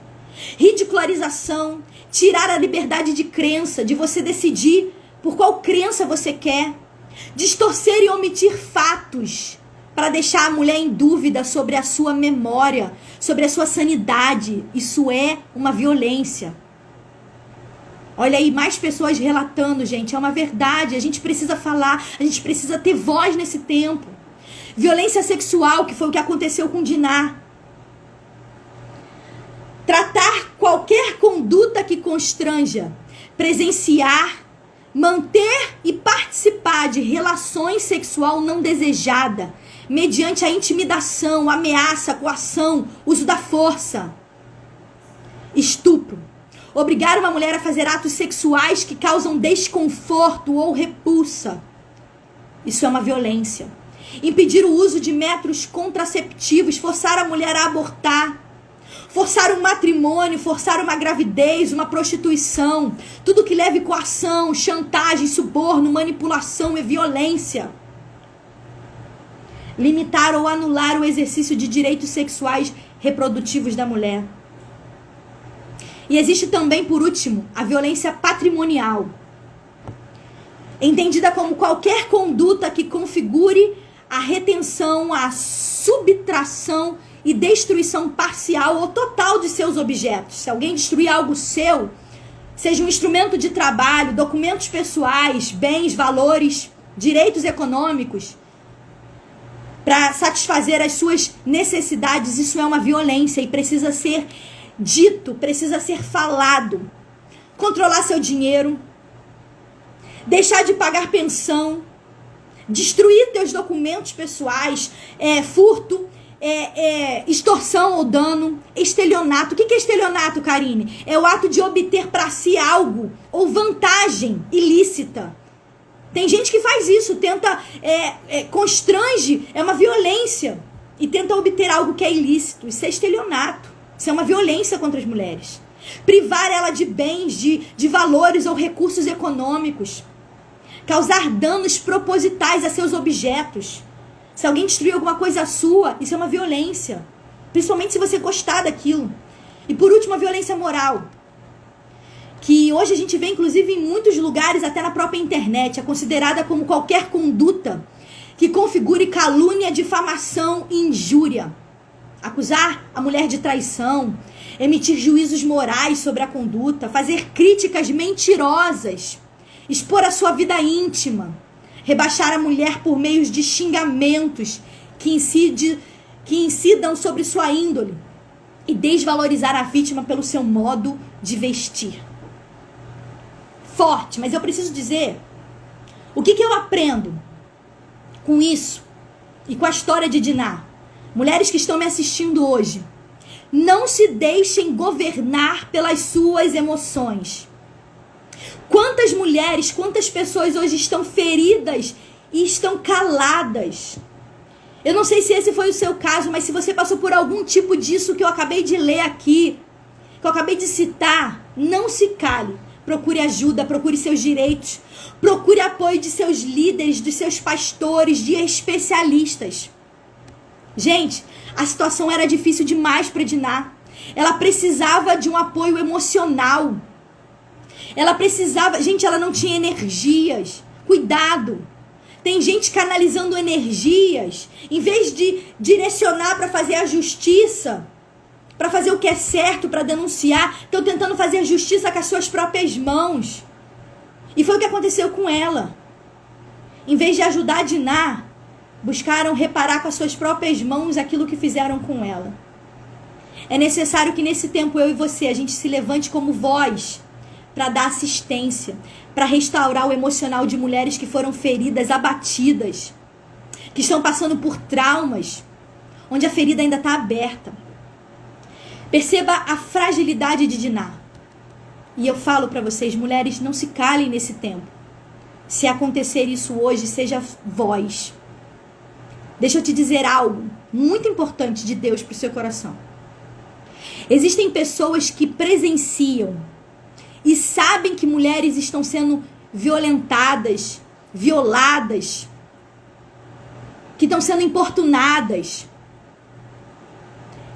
Ridicularização, tirar a liberdade de crença, de você decidir por qual crença você quer. Distorcer e omitir fatos para deixar a mulher em dúvida sobre a sua memória, sobre a sua sanidade. Isso é uma violência. Olha aí, mais pessoas relatando, gente. É uma verdade, a gente precisa falar, a gente precisa ter voz nesse tempo. Violência sexual, que foi o que aconteceu com Diná. Tratar qualquer conduta que constranja, presenciar, manter e participar de relações sexual não desejada, mediante a intimidação, ameaça, coação, uso da força. Estupro. Obrigar uma mulher a fazer atos sexuais que causam desconforto ou repulsa. Isso é uma violência. Impedir o uso de métodos contraceptivos, forçar a mulher a abortar, forçar um matrimônio, forçar uma gravidez, uma prostituição, tudo que leve coação, chantagem, suborno, manipulação é violência. Limitar ou anular o exercício de direitos sexuais reprodutivos da mulher. E existe também, por último, a violência patrimonial, entendida como qualquer conduta que configure a retenção, a subtração e destruição parcial ou total de seus objetos. Se alguém destruir algo seu, seja um instrumento de trabalho, documentos pessoais, bens, valores, direitos econômicos, para satisfazer as suas necessidades, isso é uma violência e precisa ser dito, precisa ser falado. Controlar seu dinheiro, deixar de pagar pensão, destruir teus documentos pessoais, furto, extorsão ou dano, estelionato. O que é estelionato, Karine? É o ato de obter para si algo ou vantagem ilícita. Tem gente que faz isso, tenta, constrange, é uma violência e tenta obter algo que é ilícito. Isso é estelionato. Isso é uma violência contra as mulheres. Privar ela de bens, de valores ou recursos econômicos. Causar danos propositais a seus objetos. Se alguém destruir alguma coisa sua, isso é uma violência. Principalmente se você gostar daquilo. E por último, a violência moral. Que hoje a gente vê, inclusive, em muitos lugares, até na própria internet. É considerada como qualquer conduta que configure calúnia, difamação e injúria. Acusar a mulher de traição, emitir juízos morais sobre a conduta, fazer críticas mentirosas, expor a sua vida íntima, rebaixar a mulher por meios de xingamentos que incidam sobre sua índole e desvalorizar a vítima pelo seu modo de vestir. Forte, mas eu preciso dizer, o que eu aprendo com isso e com a história de Diná? Mulheres que estão me assistindo hoje, não se deixem governar pelas suas emoções. Quantas mulheres, quantas pessoas hoje estão feridas e estão caladas? Eu não sei se esse foi o seu caso, mas se você passou por algum tipo disso que eu acabei de ler aqui, que eu acabei de citar, não se cale. Procure ajuda, procure seus direitos, procure apoio de seus líderes, dos seus pastores, de especialistas. Gente, a situação era difícil demais para Diná. Ela precisava de um apoio emocional. Ela precisava... Gente, ela não tinha energias. Cuidado. Tem gente canalizando energias. Em vez de direcionar para fazer a justiça, para fazer o que é certo, para denunciar, estão tentando fazer justiça com as suas próprias mãos. E foi o que aconteceu com ela. Em vez de ajudar a Diná, buscaram reparar com as suas próprias mãos aquilo que fizeram com ela. É necessário que nesse tempo eu e você, a gente se levante como voz para dar assistência, para restaurar o emocional de mulheres que foram feridas, abatidas, que estão passando por traumas, onde a ferida ainda está aberta. Perceba a fragilidade de Diná. E eu falo para vocês, mulheres, não se calem nesse tempo. Se acontecer isso hoje, seja voz. Deixa eu te dizer algo muito importante de Deus para o seu coração. Existem pessoas que presenciam e sabem que mulheres estão sendo violentadas, violadas, que estão sendo importunadas.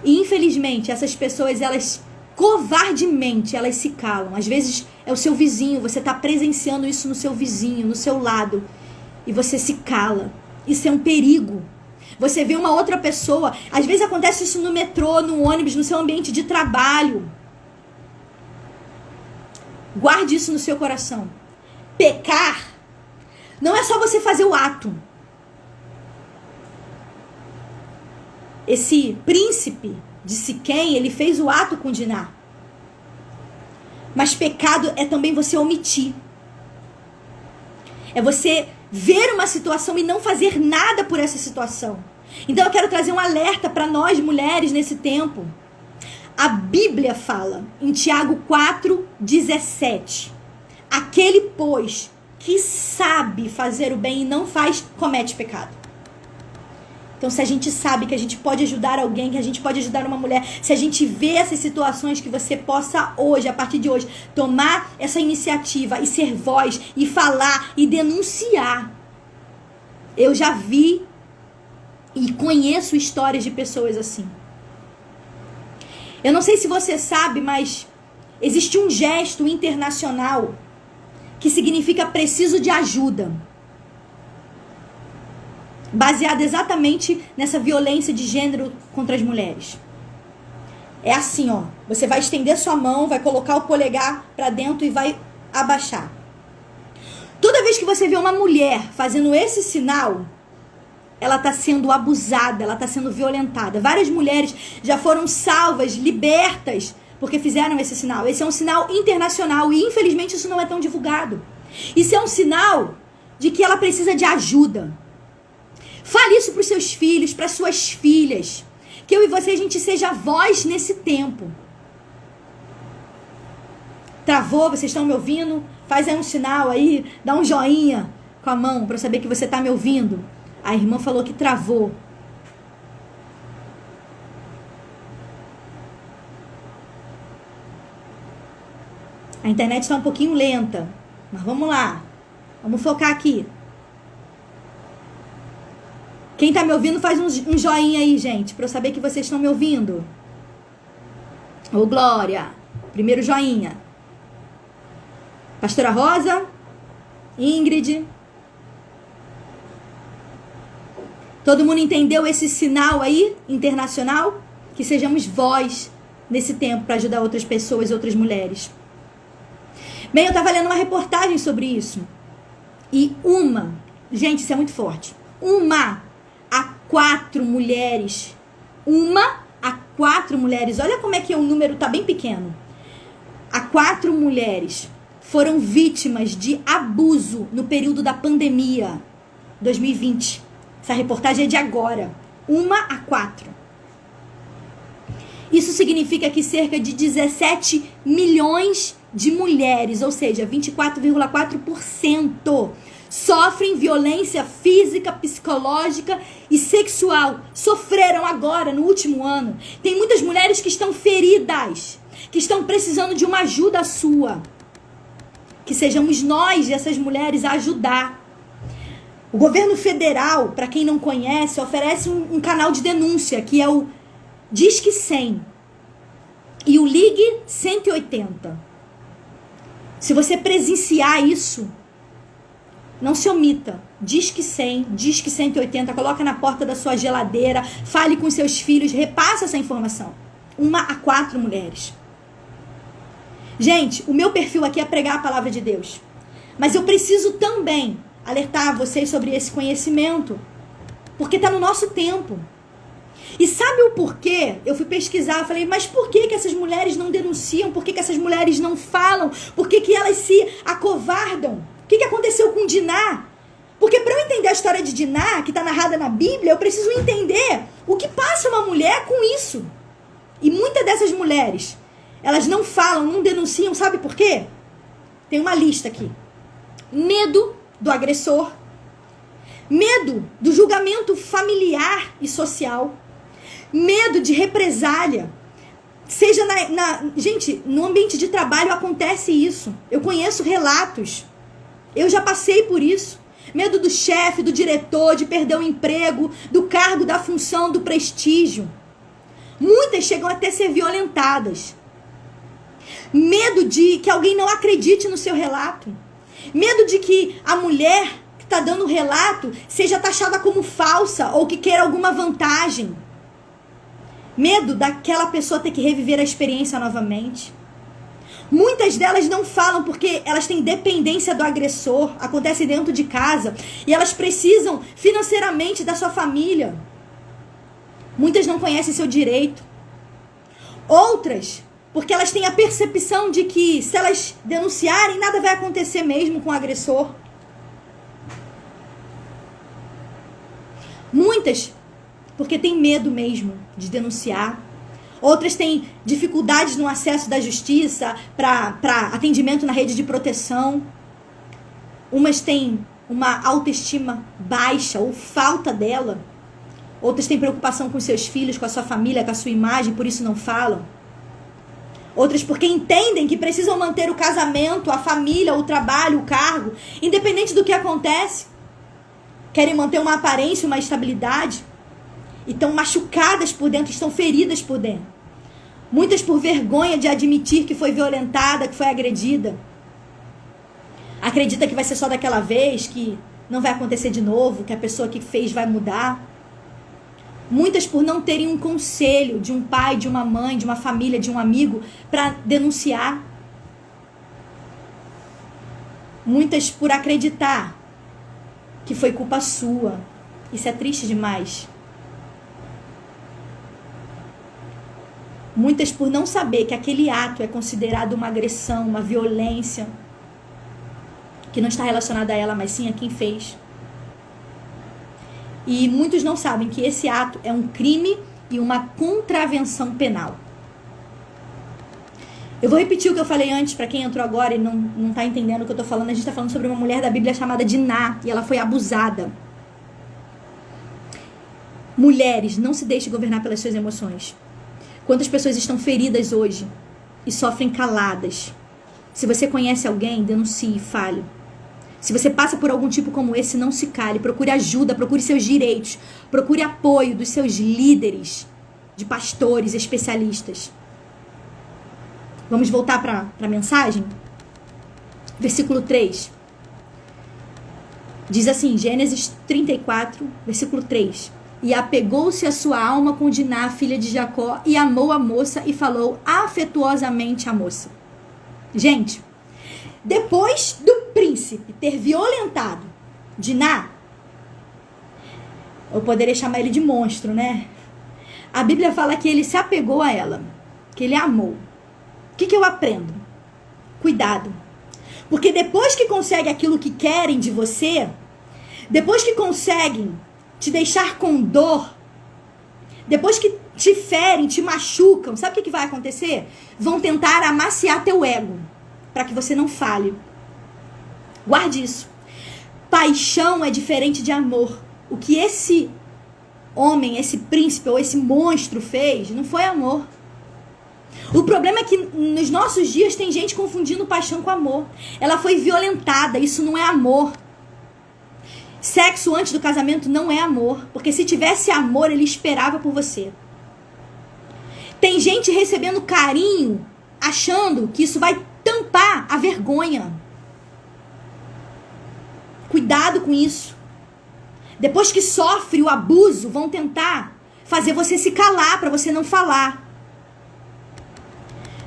E infelizmente essas pessoas, elas covardemente, elas se calam. Às vezes é o seu vizinho, você está presenciando isso no seu vizinho, no seu lado, e você se cala. Isso é um perigo. Você vê uma outra pessoa, às vezes acontece isso no metrô, no ônibus, no seu ambiente de trabalho. Guarde isso no seu coração. Pecar não é só você fazer o ato. Esse príncipe de Siquém, ele fez o ato com Diná. Mas pecado é também você omitir. É você ver uma situação e não fazer nada por essa situação. Então eu quero trazer um alerta para nós mulheres nesse tempo. A Bíblia fala em Tiago 4:17. Aquele, pois, que sabe fazer o bem e não faz, comete pecado. Então, se a gente sabe que a gente pode ajudar alguém, que a gente pode ajudar uma mulher, se a gente vê essas situações, que você possa hoje, a partir de hoje, tomar essa iniciativa e ser voz, e falar, e denunciar. Eu já vi e conheço histórias de pessoas assim. Eu não sei se você sabe, mas existe um gesto internacional que significa preciso de ajuda. Baseado exatamente nessa violência de gênero contra as mulheres. É assim, ó. Você vai estender sua mão, vai colocar o polegar pra dentro e vai abaixar. Toda vez que você vê uma mulher fazendo esse sinal, ela está sendo abusada, ela está sendo violentada. Várias mulheres já foram salvas, libertas, porque fizeram esse sinal. Esse é um sinal internacional e, infelizmente, isso não é tão divulgado. Isso é um sinal de que ela precisa de ajuda. Fale isso para os seus filhos, para suas filhas. Que eu e você, a gente seja voz nesse tempo. Travou? Vocês estão me ouvindo? Faz aí um sinal aí, dá um joinha com a mão para eu saber que você está me ouvindo. A irmã falou que travou. A internet está um pouquinho lenta. Mas vamos lá. Vamos focar aqui. Quem está me ouvindo faz um joinha aí, gente. Para eu saber que vocês estão me ouvindo. Ô, Glória. Primeiro joinha. Pastora Rosa. Ingrid. Todo mundo entendeu esse sinal aí, internacional? Que sejamos voz nesse tempo para ajudar outras pessoas, outras mulheres. Bem, eu estava lendo uma reportagem sobre isso. E gente, isso é muito forte. 1 a 4 mulheres. 1 a 4 mulheres. Olha como é que o número tá bem pequeno. 4 mulheres foram vítimas de abuso no período da pandemia 2020. Essa reportagem é de agora. 1 a 4. Isso significa que cerca de 17 milhões de mulheres, ou seja, 24,4%, sofrem violência física, psicológica e sexual. Sofreram agora, no último ano. Tem muitas mulheres que estão feridas, que estão precisando de uma ajuda sua. Que sejamos nós, essas mulheres, a ajudar. O governo federal, para quem não conhece, oferece um canal de denúncia, que é o Disque 100 e o Ligue 180. Se você presenciar isso, não se omita. Disque 100, Disque 180, coloca na porta da sua geladeira, fale com seus filhos, repassa essa informação. 1 a 4 mulheres. Gente, o meu perfil aqui é pregar a palavra de Deus. Mas eu preciso também alertar vocês sobre esse conhecimento, porque está no nosso tempo. E sabe o porquê? Eu fui pesquisar, eu falei, mas por que essas mulheres não denunciam? Por que essas mulheres não falam? Por que elas se acovardam? O que aconteceu com Diná? Porque para eu entender a história de Diná, que está narrada na Bíblia, eu preciso entender o que passa uma mulher com isso. E muitas dessas mulheres, elas não falam, não denunciam, sabe por quê? Tem uma lista aqui. Medo do agressor, medo do julgamento familiar e social, medo de represália, seja gente, no ambiente de trabalho acontece isso, eu conheço relatos, eu já passei por isso, medo do chefe, do diretor, de perder o emprego, do cargo, da função, do prestígio, muitas chegam até a ser violentadas, medo de que alguém não acredite no seu relato, medo de que a mulher que está dando o relato seja taxada como falsa ou que queira alguma vantagem. Medo daquela pessoa ter que reviver a experiência novamente. Muitas delas não falam porque elas têm dependência do agressor, acontece dentro de casa, e elas precisam financeiramente da sua família. Muitas não conhecem seu direito. Outras porque elas têm a percepção de que se elas denunciarem, nada vai acontecer mesmo com o agressor. Muitas porque têm medo mesmo de denunciar. Outras têm dificuldades no acesso da justiça para atendimento na rede de proteção. Umas têm uma autoestima baixa ou falta dela. Outras têm preocupação com seus filhos, com a sua família, com a sua imagem, por isso não falam. Outras porque entendem que precisam manter o casamento, a família, o trabalho, o cargo, independente do que acontece. Querem manter uma aparência, uma estabilidade. E estão machucadas por dentro, estão feridas por dentro. Muitas por vergonha de admitir que foi violentada, que foi agredida. Acredita que vai ser só daquela vez, que não vai acontecer de novo, que a pessoa que fez vai mudar. Muitas por não terem um conselho de um pai, de uma mãe, de uma família, de um amigo para denunciar. Muitas por acreditar que foi culpa sua. Isso é triste demais. Muitas por não saber que aquele ato é considerado uma agressão, uma violência, que não está relacionada a ela, mas sim a quem fez. E muitos não sabem que esse ato é um crime e uma contravenção penal. Eu vou repetir o que eu falei antes, para quem entrou agora e não está entendendo o que eu estou falando. A gente está falando sobre uma mulher da Bíblia chamada Diná, e ela foi abusada. Mulheres, não se deixem governar pelas suas emoções. Quantas pessoas estão feridas hoje e sofrem caladas? Se você conhece alguém, denuncie e fale. Se você passa por algum tipo como esse, não se cale. Procure ajuda, procure seus direitos. Procure apoio dos seus líderes, de pastores, especialistas. Vamos voltar para a mensagem? Versículo 3. Diz assim, Gênesis 34, versículo 3. E apegou-se a sua alma com Diná, filha de Jacó, e amou a moça e falou afetuosamente à moça. Gente, depois do príncipe ter violentado Diná, eu poderia chamar ele de monstro, né? A Bíblia fala que ele se apegou a ela, que ele a amou. O que eu aprendo? Cuidado. Porque depois que consegue aquilo que querem de você, depois que conseguem te deixar com dor, depois que te ferem, te machucam, sabe o que vai acontecer? Vão tentar amaciar teu ego, para que você não fale. Guarde isso. Paixão é diferente de amor. O que esse homem, esse príncipe ou esse monstro fez, não foi amor. O problema é que nos nossos dias tem gente confundindo paixão com amor. Ela foi violentada, isso não é amor. Sexo antes do casamento não é amor, porque se tivesse amor, ele esperava por você. Tem gente recebendo carinho, achando que isso vai tampar a vergonha. Cuidado com isso. Depois que sofre o abuso, vão tentar fazer você se calar, para você não falar.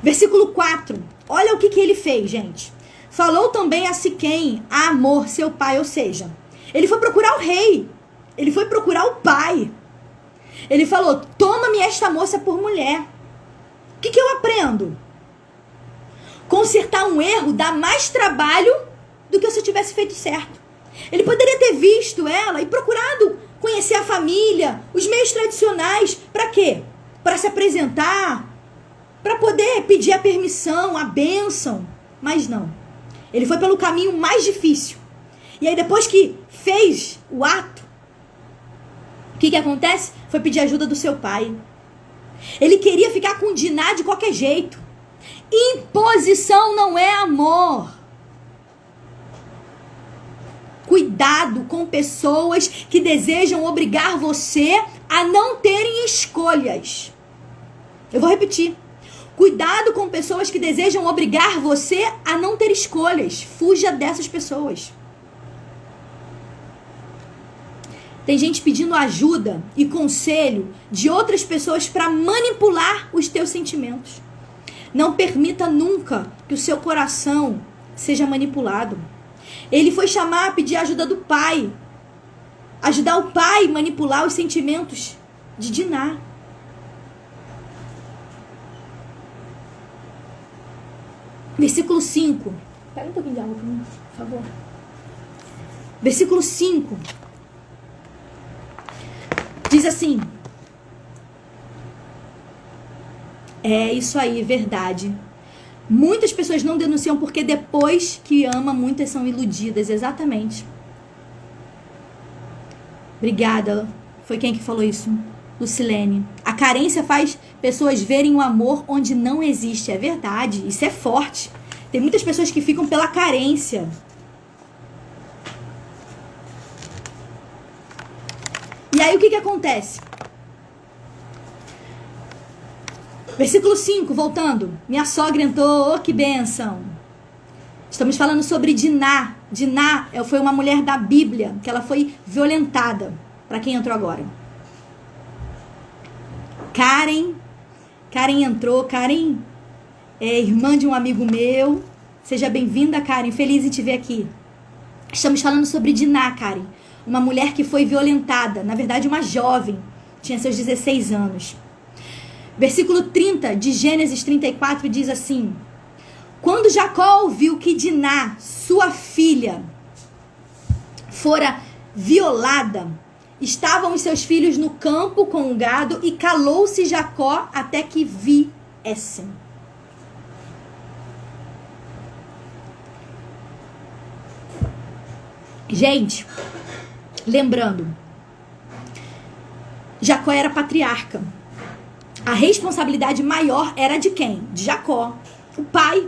Versículo 4. Olha o que ele fez, gente. Falou também a Siquém, a Amor, seu pai, ou seja, ele foi procurar o rei. Ele foi procurar o pai. Ele falou, toma-me esta moça por mulher. O que eu aprendo? Consertar um erro dá mais trabalho do que se eu tivesse feito certo. Ele poderia ter visto ela e procurado conhecer a família, os meios tradicionais. Para quê? Para se apresentar, para poder pedir a permissão, a bênção. Mas não. Ele foi pelo caminho mais difícil. E aí depois que fez o ato, o que acontece? Foi pedir ajuda do seu pai. Ele queria ficar com Diná de qualquer jeito. Imposição não é amor. Cuidado com pessoas que desejam obrigar você a não terem escolhas. Eu vou repetir. Cuidado com pessoas que desejam obrigar você a não ter escolhas. Fuja dessas pessoas. Tem gente pedindo ajuda e conselho de outras pessoas para manipular os teus sentimentos. Não permita nunca que o seu coração seja manipulado. Ele foi chamar, pedir ajuda do pai. Ajudar o pai a manipular os sentimentos de Diná. Versículo 5. Pega um pouquinho de água para mim, por favor. Versículo 5. Diz assim. É isso aí, verdade. Muitas pessoas não denunciam porque depois que ama, muitas são iludidas, exatamente. Obrigada. Foi quem que falou isso? Lucilene. A carência faz pessoas verem o amor onde não existe. É verdade, isso é forte. Tem muitas pessoas que ficam pela carência. E aí o que acontece? Versículo 5, voltando. Minha sogra entrou, oh, que bênção. Estamos falando sobre Diná. Diná foi uma mulher da Bíblia, que ela foi violentada. Para quem entrou agora? Karen entrou. Karen é irmã de um amigo meu. Seja bem-vinda, Karen. Feliz em te ver aqui. Estamos falando sobre Diná, Karen. Uma mulher que foi violentada. Na verdade, uma jovem. Tinha seus 16 anos. Versículo 30 de Gênesis 34 diz assim: quando Jacó ouviu que Diná, sua filha, fora violada, estavam os seus filhos no campo com o gado, e calou-se Jacó até que viessem. Gente, lembrando, Jacó era patriarca. A responsabilidade maior era de quem? De Jacó, o pai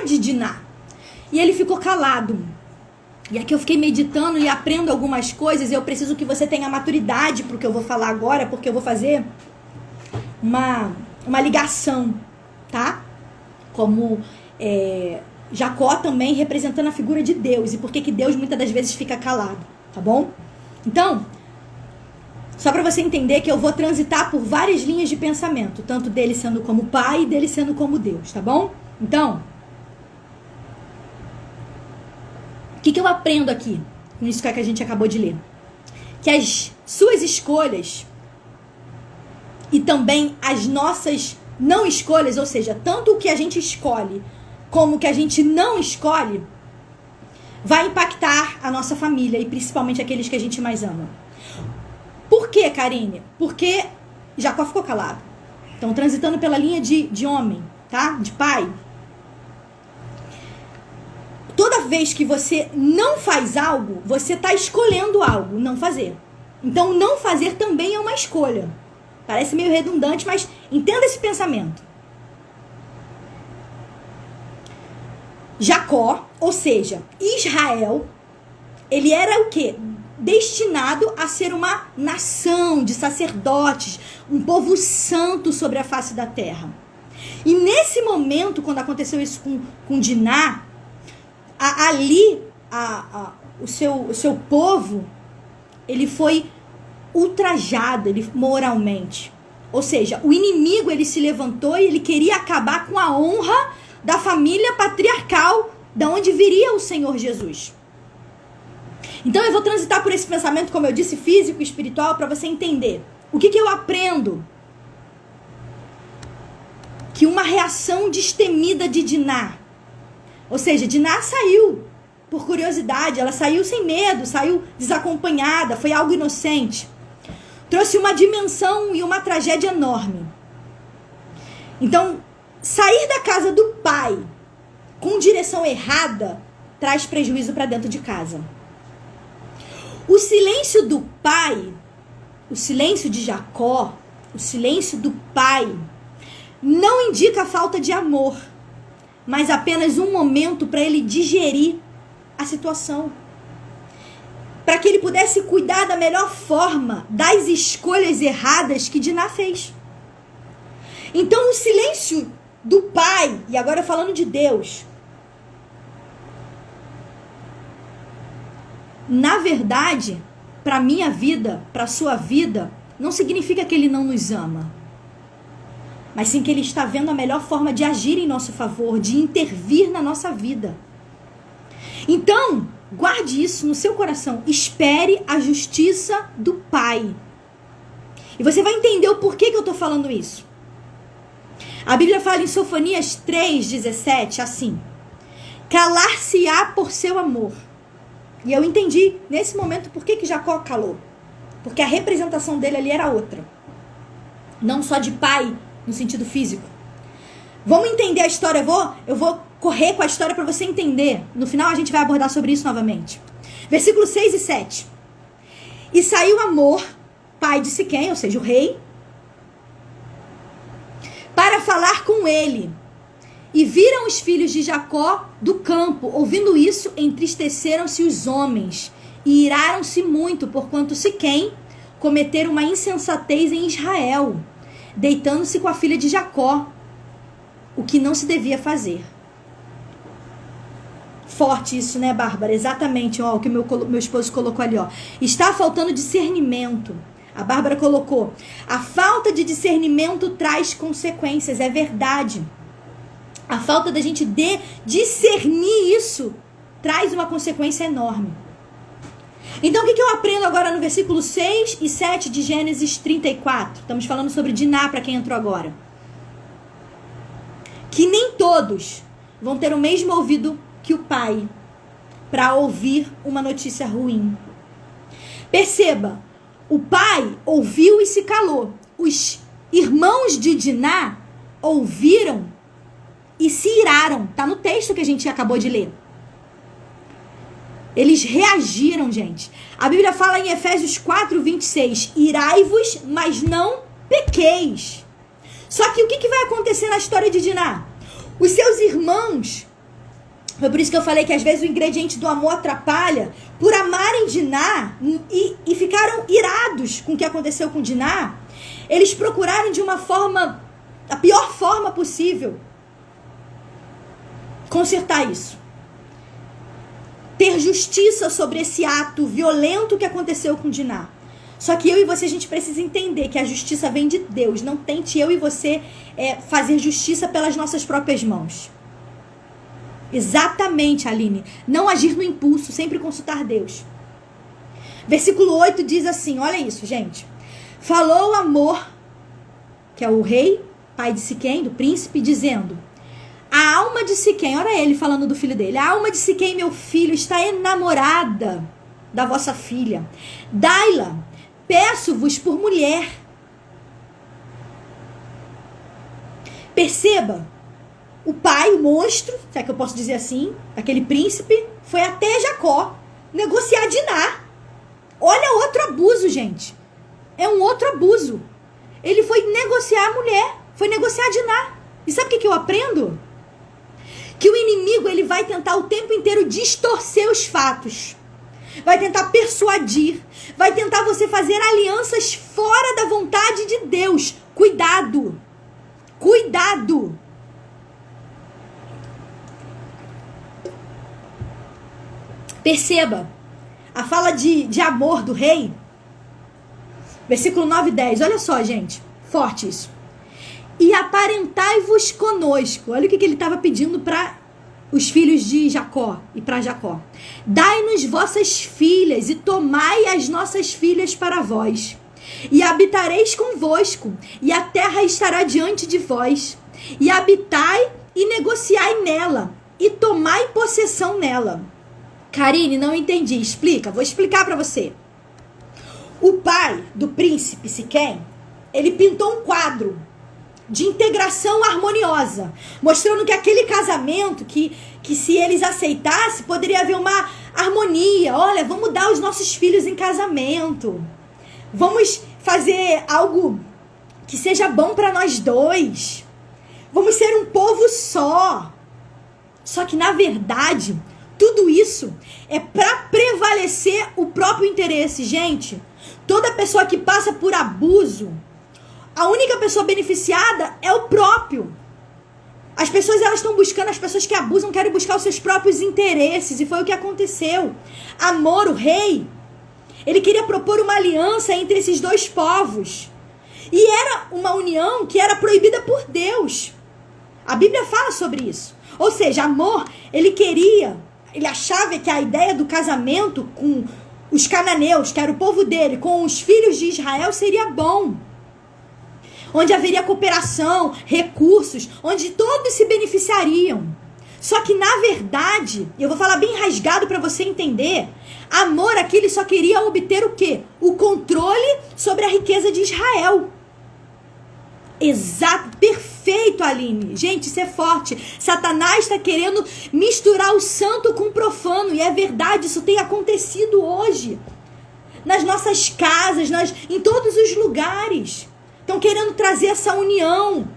de Diná. E ele ficou calado. E aqui eu fiquei meditando e aprendo algumas coisas. E eu preciso que você tenha maturidade para o que eu vou falar agora, porque eu vou fazer uma ligação, tá? Como Jacó também representando a figura de Deus. E por que Deus muitas das vezes fica calado, tá bom? Então, só para você entender que eu vou transitar por várias linhas de pensamento, tanto dele sendo como pai e dele sendo como Deus, tá bom? Então, o que eu aprendo aqui com isso que a gente acabou de ler? Que as suas escolhas e também as nossas não escolhas, ou seja, tanto o que a gente escolhe como o que a gente não escolhe, vai impactar a nossa família e principalmente aqueles que a gente mais ama. Por quê, Karine? Porque Jacó ficou calado. Então, transitando pela linha de homem, tá? De pai. Toda vez que você não faz algo, você está escolhendo algo, não fazer. Então, não fazer também é uma escolha. Parece meio redundante, mas entenda esse pensamento. Jacó, ou seja, Israel, ele era o quê? Destinado a ser uma nação de sacerdotes, um povo santo sobre a face da terra. E nesse momento, quando aconteceu isso com Diná, o seu povo, ele foi ultrajado moralmente. Ou seja, o inimigo ele se levantou e ele queria acabar com a honra da família patriarcal, da onde viria o Senhor Jesus. Então eu vou transitar por esse pensamento, como eu disse, físico e espiritual, para você entender. O que eu aprendo? Que uma reação destemida de Diná, ou seja, Diná saiu por curiosidade, ela saiu sem medo, saiu desacompanhada, foi algo inocente. Trouxe uma dimensão e uma tragédia enorme. Então, sair da casa do pai com direção errada traz prejuízo para dentro de casa. O silêncio do pai, o silêncio de Jacó, o silêncio do pai, não indica falta de amor, mas apenas um momento para ele digerir a situação. Para que ele pudesse cuidar da melhor forma das escolhas erradas que Diná fez. Então o silêncio do pai, e agora falando de Deus, na verdade, para minha vida, para a sua vida, não significa que ele não nos ama. Mas sim que ele está vendo a melhor forma de agir em nosso favor, de intervir na nossa vida. Então, guarde isso no seu coração. Espere a justiça do Pai. E você vai entender o porquê que eu estou falando isso. A Bíblia fala em Sofonias 3,17 assim: calar-se-á por seu amor. E eu entendi nesse momento por que Jacó calou. Porque a representação dele ali era outra. Não só de pai no sentido físico. Vamos entender a história, eu vou correr com a história para você entender. No final a gente vai abordar sobre isso novamente. Versículos 6 e 7. E saiu Hamor, pai de Siquém, ou seja, o rei, para falar com ele. E viram os filhos de Jacó do campo. Ouvindo isso, entristeceram-se os homens e iraram-se muito, porquanto Siquém cometeram uma insensatez em Israel, deitando-se com a filha de Jacó, o que não se devia fazer. Forte isso, né, Bárbara? Exatamente, ó, o que meu esposo colocou ali, ó. Está faltando discernimento. A Bárbara colocou: a falta de discernimento traz consequências, é verdade. A falta da gente discernir isso traz uma consequência enorme. Então, o que eu aprendo agora no versículo 6 e 7 de Gênesis 34? Estamos falando sobre Diná, para quem entrou agora. Que nem todos vão ter o mesmo ouvido que o pai para ouvir uma notícia ruim. Perceba, o pai ouviu e se calou. Os irmãos de Diná ouviram e se iraram. Está no texto que a gente acabou de ler. Eles reagiram, gente. A Bíblia fala em Efésios 4:26, irai-vos, mas não pequeis. Só que o que vai acontecer na história de Diná? Os seus irmãos, foi por isso que eu falei que às vezes o ingrediente do amor atrapalha, por amarem Diná e ficaram irados com o que aconteceu com Diná, eles procuraram de uma forma, a pior forma possível, consertar isso. Ter justiça sobre esse ato violento que aconteceu com Diná. Só que eu e você, a gente precisa entender que a justiça vem de Deus. Não tente eu e você fazer justiça pelas nossas próprias mãos. Exatamente, Aline. Não agir no impulso, sempre consultar Deus. Versículo 8 diz assim, olha isso, gente. Falou Hamor, que é o rei, pai de Siquém, do príncipe, dizendo: a alma de Siquém, olha ele falando do filho dele, a alma de Siquém, meu filho, está enamorada da vossa filha. Dai-la, peço-vos por mulher. Perceba, o pai, o monstro, se é que eu posso dizer assim, aquele príncipe, foi até Jacó negociar Diná. Olha outro abuso, gente. É um outro abuso. Ele foi negociar a mulher, foi negociar Diná. E sabe o que eu aprendo? Que o inimigo, ele vai tentar o tempo inteiro distorcer os fatos. Vai tentar persuadir. Vai tentar você fazer alianças fora da vontade de Deus. Cuidado. Cuidado. Perceba. A fala de amor do rei. Versículo 9 e 10. Olha só, gente. Forte isso. E aparentai-vos conosco. Olha o que ele estava pedindo para os filhos de Jacó e para Jacó. Dai-nos vossas filhas e tomai as nossas filhas para vós. E habitareis convosco, e a terra estará diante de vós. E habitai e negociai nela, e tomai possessão nela. Karine, não entendi. Explica, vou explicar para você. O pai do príncipe Siquém, ele pintou um quadro de integração harmoniosa, mostrando que aquele casamento, que se eles aceitassem, poderia haver uma harmonia. Olha, vamos dar os nossos filhos em casamento, vamos fazer algo que seja bom para nós dois, vamos ser um povo só. Só que na verdade, tudo isso é para prevalecer o próprio interesse. Gente, toda pessoa que passa por abuso, a única pessoa beneficiada é o próprio. As pessoas, elas estão buscando, as pessoas que abusam querem buscar os seus próprios interesses. E foi o que aconteceu. Hamor, o rei, ele queria propor uma aliança entre esses dois povos. E era uma união que era proibida por Deus. A Bíblia fala sobre isso. Ou seja, Hamor, ele achava que a ideia do casamento com os cananeus, que era o povo dele, com os filhos de Israel, seria bom. Onde haveria cooperação, recursos, onde todos se beneficiariam. Só que, na verdade, eu vou falar bem rasgado para você entender, Hamor aqui, ele só queria obter o quê? O controle sobre a riqueza de Israel. Exato, perfeito, Aline. Gente, isso é forte. Satanás está querendo misturar o santo com o profano. E é verdade, isso tem acontecido hoje. Nas nossas casas, em todos os lugares. Estão querendo trazer essa união.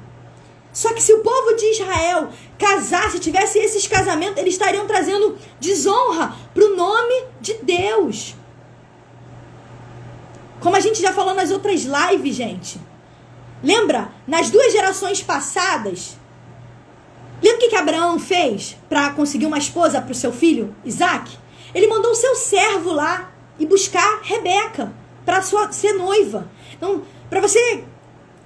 Só que se o povo de Israel casasse, tivesse esses casamentos, eles estariam trazendo desonra para o nome de Deus. Como a gente já falou nas outras lives, gente. Lembra? Nas 2 gerações passadas, lembra o que Abraão fez para conseguir uma esposa para o seu filho, Isaac? Ele mandou o seu servo lá e buscar Rebeca para ser noiva. Então, para você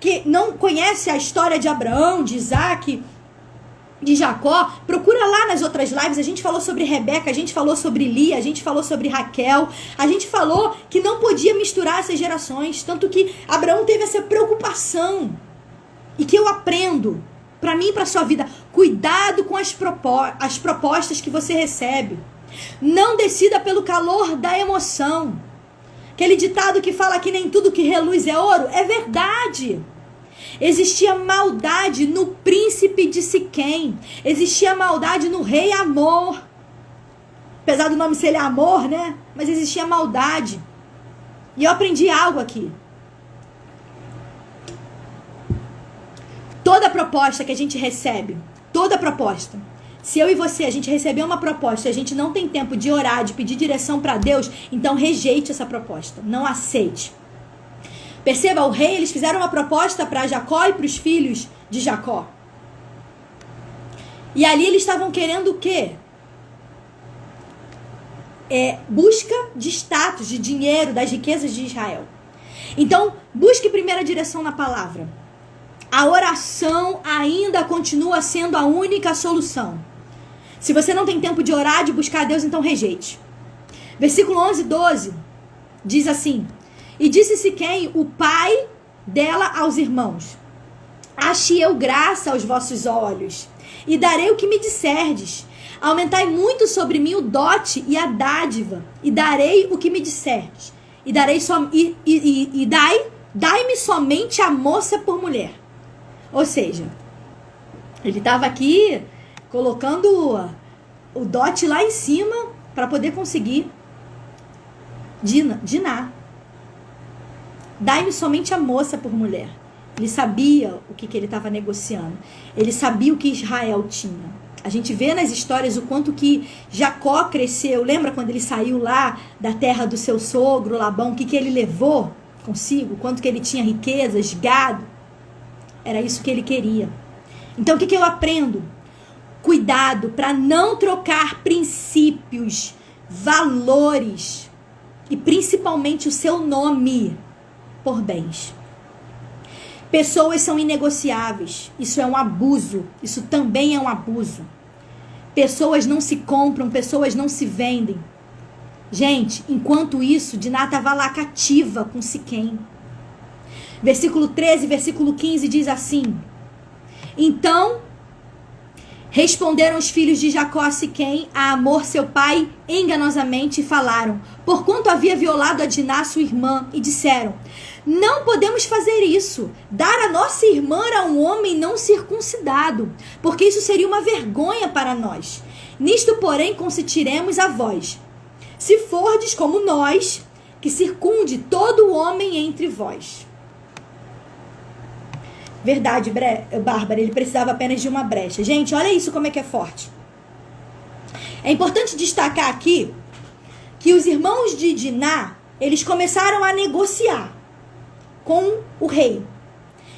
que não conhece a história de Abraão, de Isaac, de Jacó, procura lá nas outras lives. A gente falou sobre Rebeca, a gente falou sobre Lia, a gente falou sobre Raquel, a gente falou que não podia misturar essas gerações, tanto que Abraão teve essa preocupação. E que eu aprendo, para mim e para sua vida, cuidado com as propostas que você recebe. Não decida pelo calor da emoção. Aquele ditado que fala que nem tudo que reluz é ouro, é verdade. Existia maldade no príncipe de Siquém. Existia maldade no rei Amor. Apesar do nome ser ele Amor, né? Mas existia maldade. E eu aprendi algo aqui. Toda proposta que a gente recebe, toda proposta, se eu e você, a gente receber uma proposta e a gente não tem tempo de orar, de pedir direção para Deus, então rejeite essa proposta. Não aceite. Perceba, o rei, eles fizeram uma proposta para Jacó e para os filhos de Jacó. E ali eles estavam querendo o quê? Busca de status, de dinheiro, das riquezas de Israel. Então, busque primeiro a direção na palavra. A oração ainda continua sendo a única solução. Se você não tem tempo de orar, de buscar a Deus, então rejeite. Versículo 11 e 12 diz assim: E disse Siquém, o pai dela, aos irmãos: Ache eu graça aos vossos olhos, e darei o que me disserdes. Aumentai muito sobre mim o dote e a dádiva, e darei o que me disserdes. E darei dai-me somente a moça por mulher. Ou seja, ele estava aqui colocando o dote lá em cima para poder conseguir Diná. Dai-me somente a moça por mulher. Ele sabia o que ele estava negociando. Ele sabia o que Israel tinha. A gente vê nas histórias o quanto que Jacó cresceu. Lembra quando ele saiu lá da terra do seu sogro, Labão? O que ele levou consigo? Quanto que ele tinha riquezas, gado. Era isso que ele queria. Então o que eu aprendo? Cuidado para não trocar princípios, valores e principalmente o seu nome por bens. Pessoas são inegociáveis. Isso é um abuso. Isso também é um abuso. Pessoas não se compram, pessoas não se vendem. Gente, enquanto isso, Diná estava lá cativa com Siquém. Versículo 13, versículo 15 diz assim: Então responderam os filhos de Jacó a Siquém, a Amor seu pai, enganosamente, e falaram, porquanto havia violado a Diná, sua irmã, e disseram: Não podemos fazer isso, dar a nossa irmã a um homem não circuncidado, porque isso seria uma vergonha para nós. Nisto, porém, consentiremos a vós, se fordes como nós, que circunde todo homem entre vós. Verdade, Bárbara, ele precisava apenas de uma brecha. Gente, olha isso como é que é forte. É importante destacar aqui que os irmãos de Diná, eles começaram a negociar com o rei.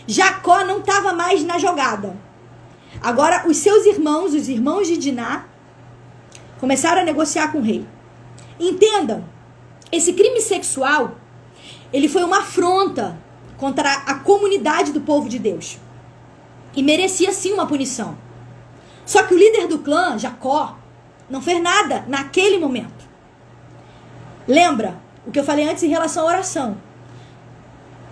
Jacó não estava mais na jogada. Agora, os seus irmãos, os irmãos de Diná, começaram a negociar com o rei. Entendam, esse crime sexual, ele foi uma afronta contra a comunidade do povo de Deus. E merecia sim uma punição. Só que o líder do clã, Jacó, não fez nada naquele momento. Lembra o que eu falei antes em relação à oração.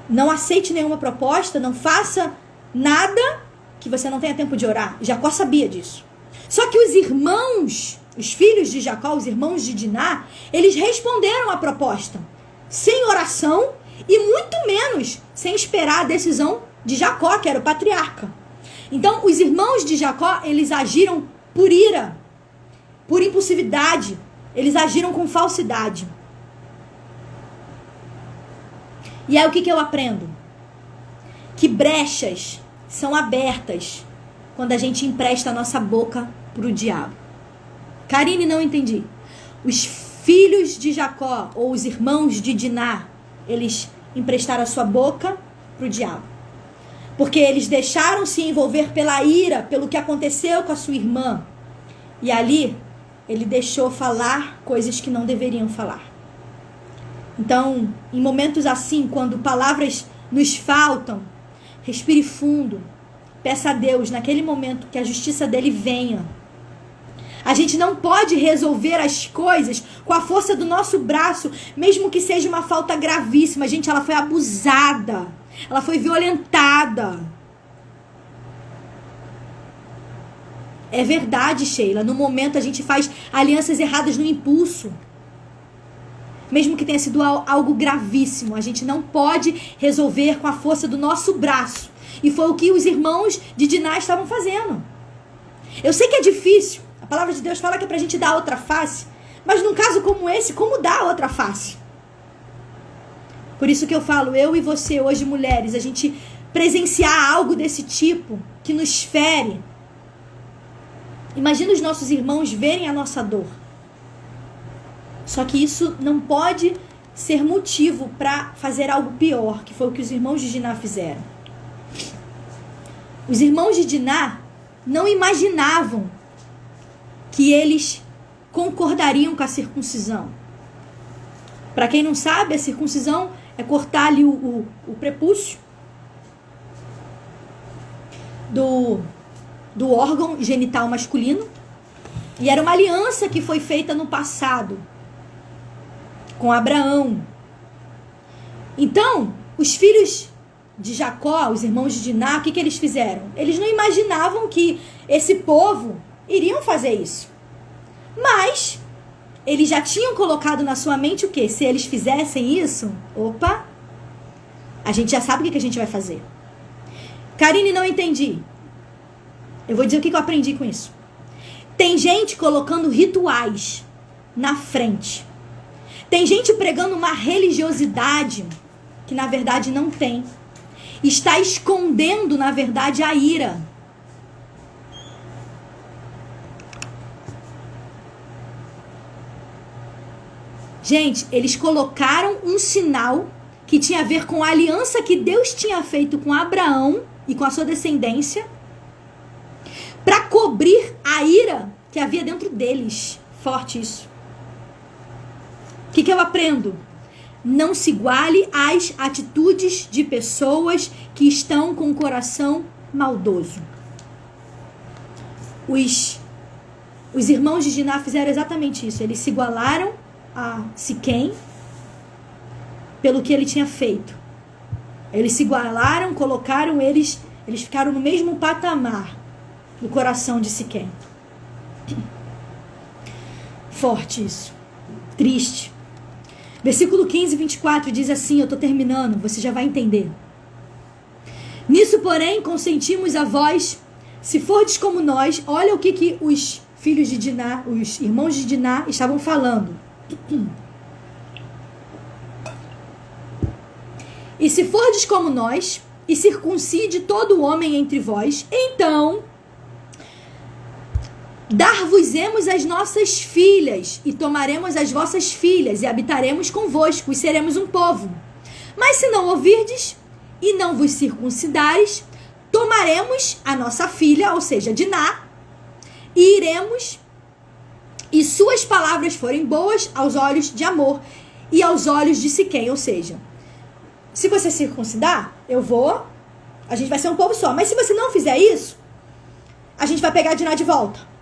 Não aceite nenhuma proposta, não faça nada que você não tenha tempo de orar. Jacó sabia disso. Só que os irmãos, os filhos de Jacó, os irmãos de Diná, eles responderam à proposta sem oração e muito menos sem esperar a decisão de Jacó, que era o patriarca. Então, os irmãos de Jacó, eles agiram por ira, por impulsividade, eles agiram com falsidade. E aí o que eu aprendo? Que brechas são abertas quando a gente empresta a nossa boca para o diabo. Karine, não entendi. Os filhos de Jacó, ou os irmãos de Diná, eles emprestaram a sua boca para o diabo. Porque eles deixaram se envolver pela ira, pelo que aconteceu com a sua irmã. E ali, ele deixou falar coisas que não deveriam falar. Então, em momentos assim, quando palavras nos faltam, respire fundo. Peça a Deus, naquele momento, que a justiça dele venha. A gente não pode resolver as coisas com a força do nosso braço, mesmo que seja uma falta gravíssima. Gente, ela foi abusada. Ela foi violentada. É verdade, Sheila. No momento a gente faz alianças erradas no impulso. Mesmo que tenha sido algo gravíssimo, a gente não pode resolver com a força do nosso braço. E foi o que os irmãos de Diná estavam fazendo. Eu sei que é difícil. A palavra de Deus fala que é pra gente dar outra face. Mas num caso como esse, como dar outra face? Por isso que eu falo, eu e você hoje, mulheres, a gente presenciar algo desse tipo, que nos fere. Imagina os nossos irmãos verem a nossa dor. Só que isso não pode ser motivo para fazer algo pior, que foi o que os irmãos de Diná fizeram. Os irmãos de Diná não imaginavam que eles concordariam com a circuncisão. Para quem não sabe, a circuncisão é cortar ali o prepúcio do órgão genital masculino. E era uma aliança que foi feita no passado com Abraão. Então, os filhos de Jacó, os irmãos de Diná, o que eles fizeram? Eles não imaginavam que esse povo iriam fazer isso. Mas eles já tinham colocado na sua mente o quê? Se eles fizessem isso, opa, a gente já sabe o que a gente vai fazer. Karine, não entendi. Eu vou dizer o que eu aprendi com isso. Tem gente colocando rituais na frente. Tem gente pregando uma religiosidade que na verdade não tem. Está escondendo, na verdade, a ira. Gente, eles colocaram um sinal que tinha a ver com a aliança que Deus tinha feito com Abraão e com a sua descendência para cobrir a ira que havia dentro deles. Forte isso. O que eu aprendo? Não se iguale às atitudes de pessoas que estão com o coração maldoso. Os irmãos de Diná fizeram exatamente isso. Eles se igualaram a Siquém pelo que ele tinha feito. Eles se igualaram, colocaram eles ficaram no mesmo patamar no coração de Siquém. Forte isso. Triste. Versículo 15, 24 diz assim, eu estou terminando, você já vai entender. Nisso, porém, consentimos a vós, se fordes como nós. Olha o que os filhos de Diná, os irmãos de Diná estavam falando. E se fordes como nós, e circuncide todo homem entre vós, então dar-vos-emos as nossas filhas, e tomaremos as vossas filhas, e habitaremos convosco, e seremos um povo. Mas se não ouvirdes, e não vos circuncidares, tomaremos a nossa filha, ou seja, Diná, e iremos, e suas palavras forem boas aos olhos de Amor, e aos olhos de Siquém, ou seja, se você circuncidar, a gente vai ser um povo só, mas se você não fizer isso, a gente vai pegar a Diná de volta.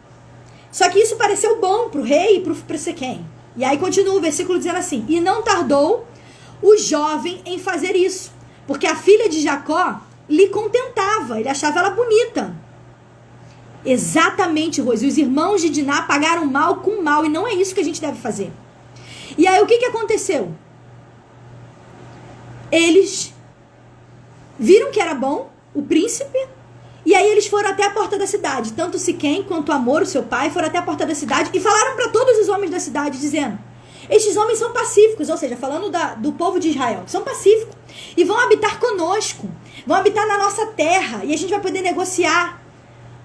Só que isso pareceu bom pro rei e pro Siquém. E aí continua o versículo dizendo assim, e não tardou o jovem em fazer isso, porque a filha de Jacó lhe contentava, ele achava ela bonita. Exatamente, Rose, os irmãos de Diná pagaram mal com mal, e não é isso que a gente deve fazer. E aí o que aconteceu? Eles viram que era bom, o príncipe, e aí eles foram até a porta da cidade. Tanto Siquém quanto Amor, o seu pai, foram até a porta da cidade e falaram para todos os homens da cidade, dizendo: estes homens são pacíficos, ou seja, falando do povo de Israel, são pacíficos, e vão habitar conosco, vão habitar na nossa terra, e a gente vai poder negociar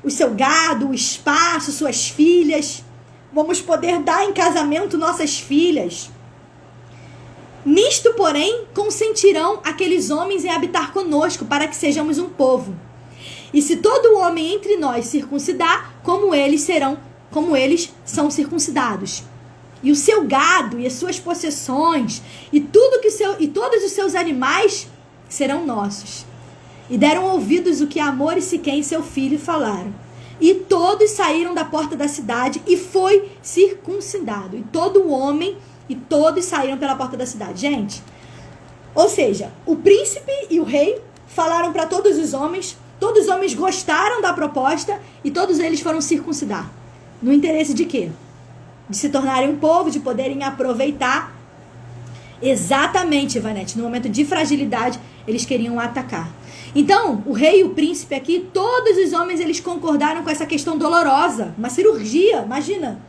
o seu gado, o espaço, suas filhas, vamos poder dar em casamento nossas filhas. Nisto, porém, consentirão aqueles homens em habitar conosco, para que sejamos um povo. E se todo homem entre nós circuncidar, como eles são circuncidados. E o seu gado, e as suas possessões, e todos os seus animais serão nossos. E deram ouvidos o que Amor e Siquém, seu filho, falaram. E todos saíram da porta da cidade, e foi circuncidado. E todo homem, e todos saíram pela porta da cidade. Gente, ou seja, o príncipe e o rei falaram para todos os homens gostaram da proposta, e todos eles foram circuncidar. No interesse de quê? De se tornarem um povo, de poderem aproveitar. Exatamente, Ivanete, no momento de fragilidade, eles queriam atacar. Então, o rei e o príncipe aqui, todos os homens, eles concordaram com essa questão dolorosa. Uma cirurgia, imagina.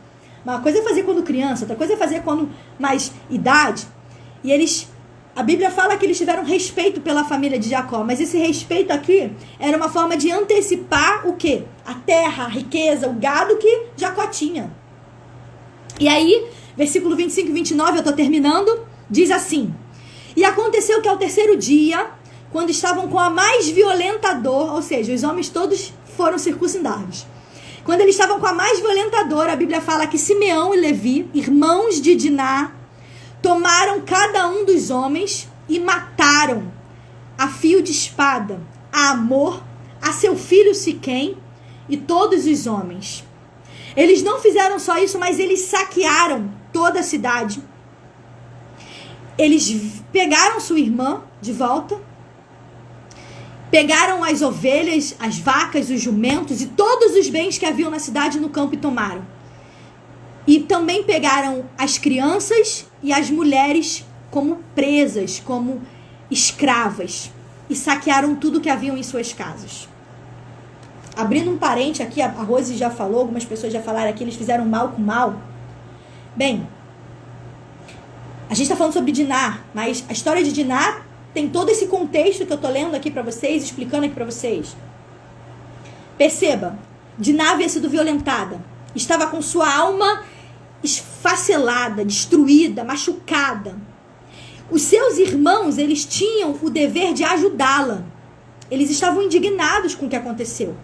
Uma coisa é fazer quando criança, outra coisa é fazer quando mais idade. E a Bíblia fala que eles tiveram respeito pela família de Jacó, mas esse respeito aqui era uma forma de antecipar o quê? A terra, a riqueza, o gado que Jacó tinha. E aí, versículo 25 e 29, eu estou terminando, diz assim: e aconteceu que ao terceiro dia, quando estavam com a mais violenta dor, ou seja, os homens todos foram circuncidados. Quando eles estavam com a mais violenta dor, a Bíblia fala que Simeão e Levi, irmãos de Diná, tomaram cada um dos homens e mataram a fio de espada a Amor, a seu filho Siquém e todos os homens. Eles não fizeram só isso, mas eles saquearam toda a cidade. Eles pegaram sua irmã de volta, pegaram as ovelhas, as vacas, os jumentos e todos os bens que haviam na cidade no campo e tomaram. E também pegaram as crianças e as mulheres como presas, como escravas. E saquearam tudo que haviam em suas casas. Abrindo um parente aqui, a Rose já falou, algumas pessoas já falaram aqui, eles fizeram mal com mal. Bem, a gente está falando sobre Diná, mas a história de Diná tem todo esse contexto que eu estou lendo aqui para vocês, explicando aqui para vocês. Perceba, Diná havia sido violentada, estava com sua alma esfacelada, destruída, machucada. Os seus irmãos, eles tinham o dever de ajudá-la. Eles estavam indignados com o que aconteceu.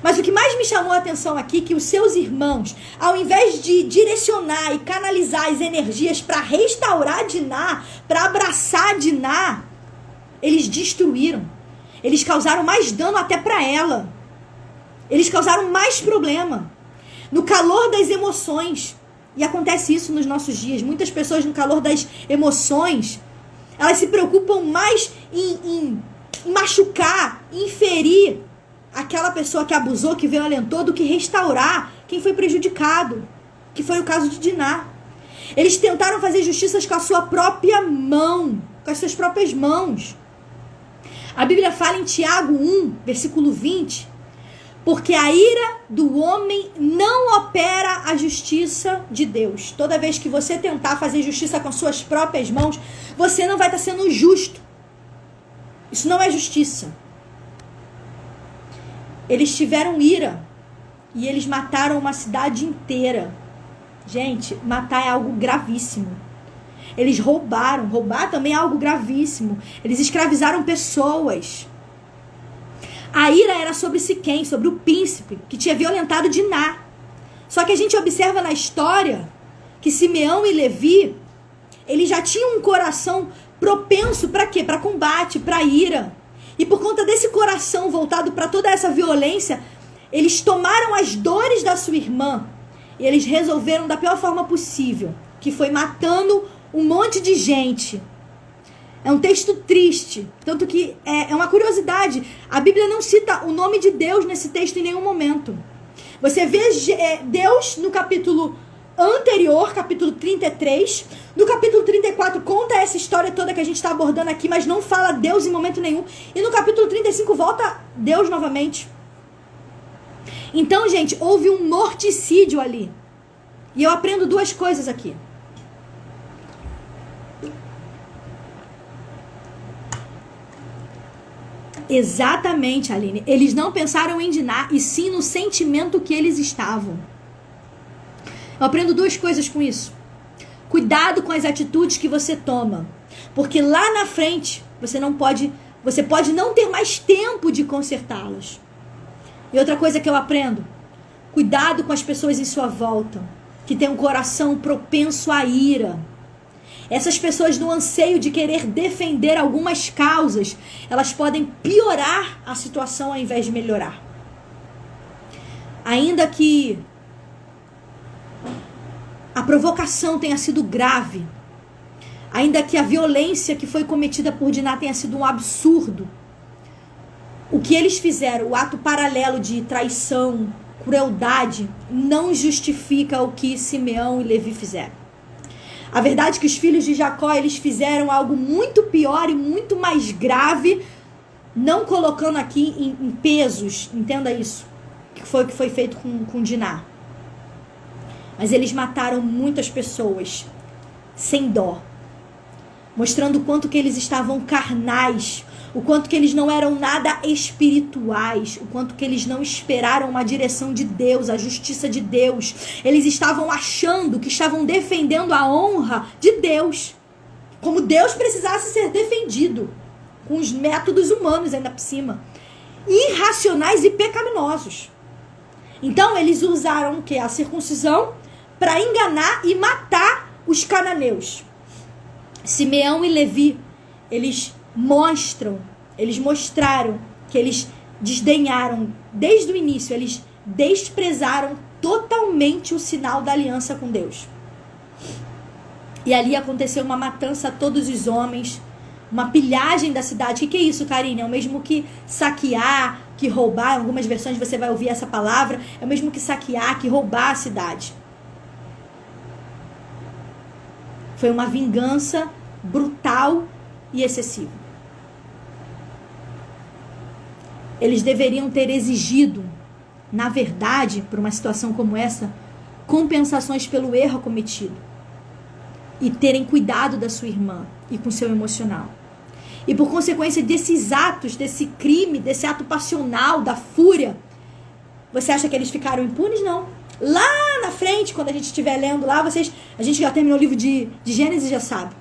Mas o que mais me chamou a atenção aqui é que os seus irmãos, ao invés de direcionar e canalizar as energias para restaurar Diná, para abraçar Diná, eles destruíram. Eles causaram mais dano até para ela. Eles causaram mais problema. No calor das emoções. E acontece isso nos nossos dias. Muitas pessoas no calor das emoções, elas se preocupam mais em machucar, em ferir aquela pessoa que abusou, que violentou, do que restaurar quem foi prejudicado, que foi o caso de Diná. Eles tentaram fazer justiças com a sua própria mão, com as suas próprias mãos. A Bíblia fala em Tiago 1, versículo 20, porque a ira do homem não opera a justiça de Deus. Toda vez que você tentar fazer justiça com suas próprias mãos, você não vai estar sendo justo. Isso não é justiça. Eles tiveram ira e eles mataram uma cidade inteira. Gente, matar é algo gravíssimo. Eles roubaram. Roubar também é algo gravíssimo. Eles escravizaram pessoas. A ira era sobre Siquém, sobre o príncipe que tinha violentado Diná. Só que a gente observa na história que Simeão e Levi, eles já tinham um coração propenso para quê? Para combate, para ira. E por conta desse coração voltado para toda essa violência, eles tomaram as dores da sua irmã e eles resolveram da pior forma possível, que foi matando um monte de gente. É um texto triste, tanto que é uma curiosidade. A Bíblia não cita o nome de Deus nesse texto em nenhum momento. Você vê Deus no capítulo anterior, capítulo 33. No capítulo 34 conta essa história toda que a gente está abordando aqui, mas não fala Deus em momento nenhum. E no capítulo 35 volta Deus novamente. Então, gente, houve um morticídio ali. E eu aprendo duas coisas aqui. Exatamente, Aline. Eles não pensaram em Diná, e sim no sentimento que eles estavam. Eu aprendo duas coisas com isso. Cuidado com as atitudes que você toma. Porque lá na frente, você pode não ter mais tempo de consertá-las. E outra coisa que eu aprendo. Cuidado com as pessoas em sua volta, que têm um coração propenso à ira. Essas pessoas, no anseio de querer defender algumas causas, elas podem piorar a situação ao invés de melhorar. Ainda que a provocação tenha sido grave, ainda que a violência que foi cometida por Diná tenha sido um absurdo, o que eles fizeram, o ato paralelo de traição, crueldade, não justifica o que Simeão e Levi fizeram. A verdade é que os filhos de Jacó, eles fizeram algo muito pior e muito mais grave, não colocando aqui em pesos, entenda isso, que foi o que foi feito com Diná. Mas eles mataram muitas pessoas, sem dó, mostrando o quanto que eles estavam carnais, o quanto que eles não eram nada espirituais, o quanto que eles não esperaram uma direção de Deus, a justiça de Deus. Eles estavam achando que estavam defendendo a honra de Deus, como Deus precisasse ser defendido, com os métodos humanos ainda por cima, irracionais e pecaminosos. Então eles usaram o que? A circuncisão para enganar e matar os cananeus. Simeão e Levi, eles mostraram que eles desdenharam desde o início, eles desprezaram totalmente o sinal da aliança com Deus. E ali aconteceu uma matança a todos os homens, uma pilhagem da cidade. O que é isso, Karine? É o mesmo que saquear, que roubar. Em algumas versões você vai ouvir essa palavra. É o mesmo que saquear, que roubar a cidade. Foi uma vingança brutal e excessiva. Eles deveriam ter exigido, na verdade, por uma situação como essa, compensações pelo erro cometido. E terem cuidado da sua irmã e com seu emocional. E por consequência desses atos, desse crime, desse ato passional, da fúria, você acha que eles ficaram impunes? Não. Lá na frente, quando a gente estiver lendo lá, a gente já terminou o livro de Gênesis, já sabe.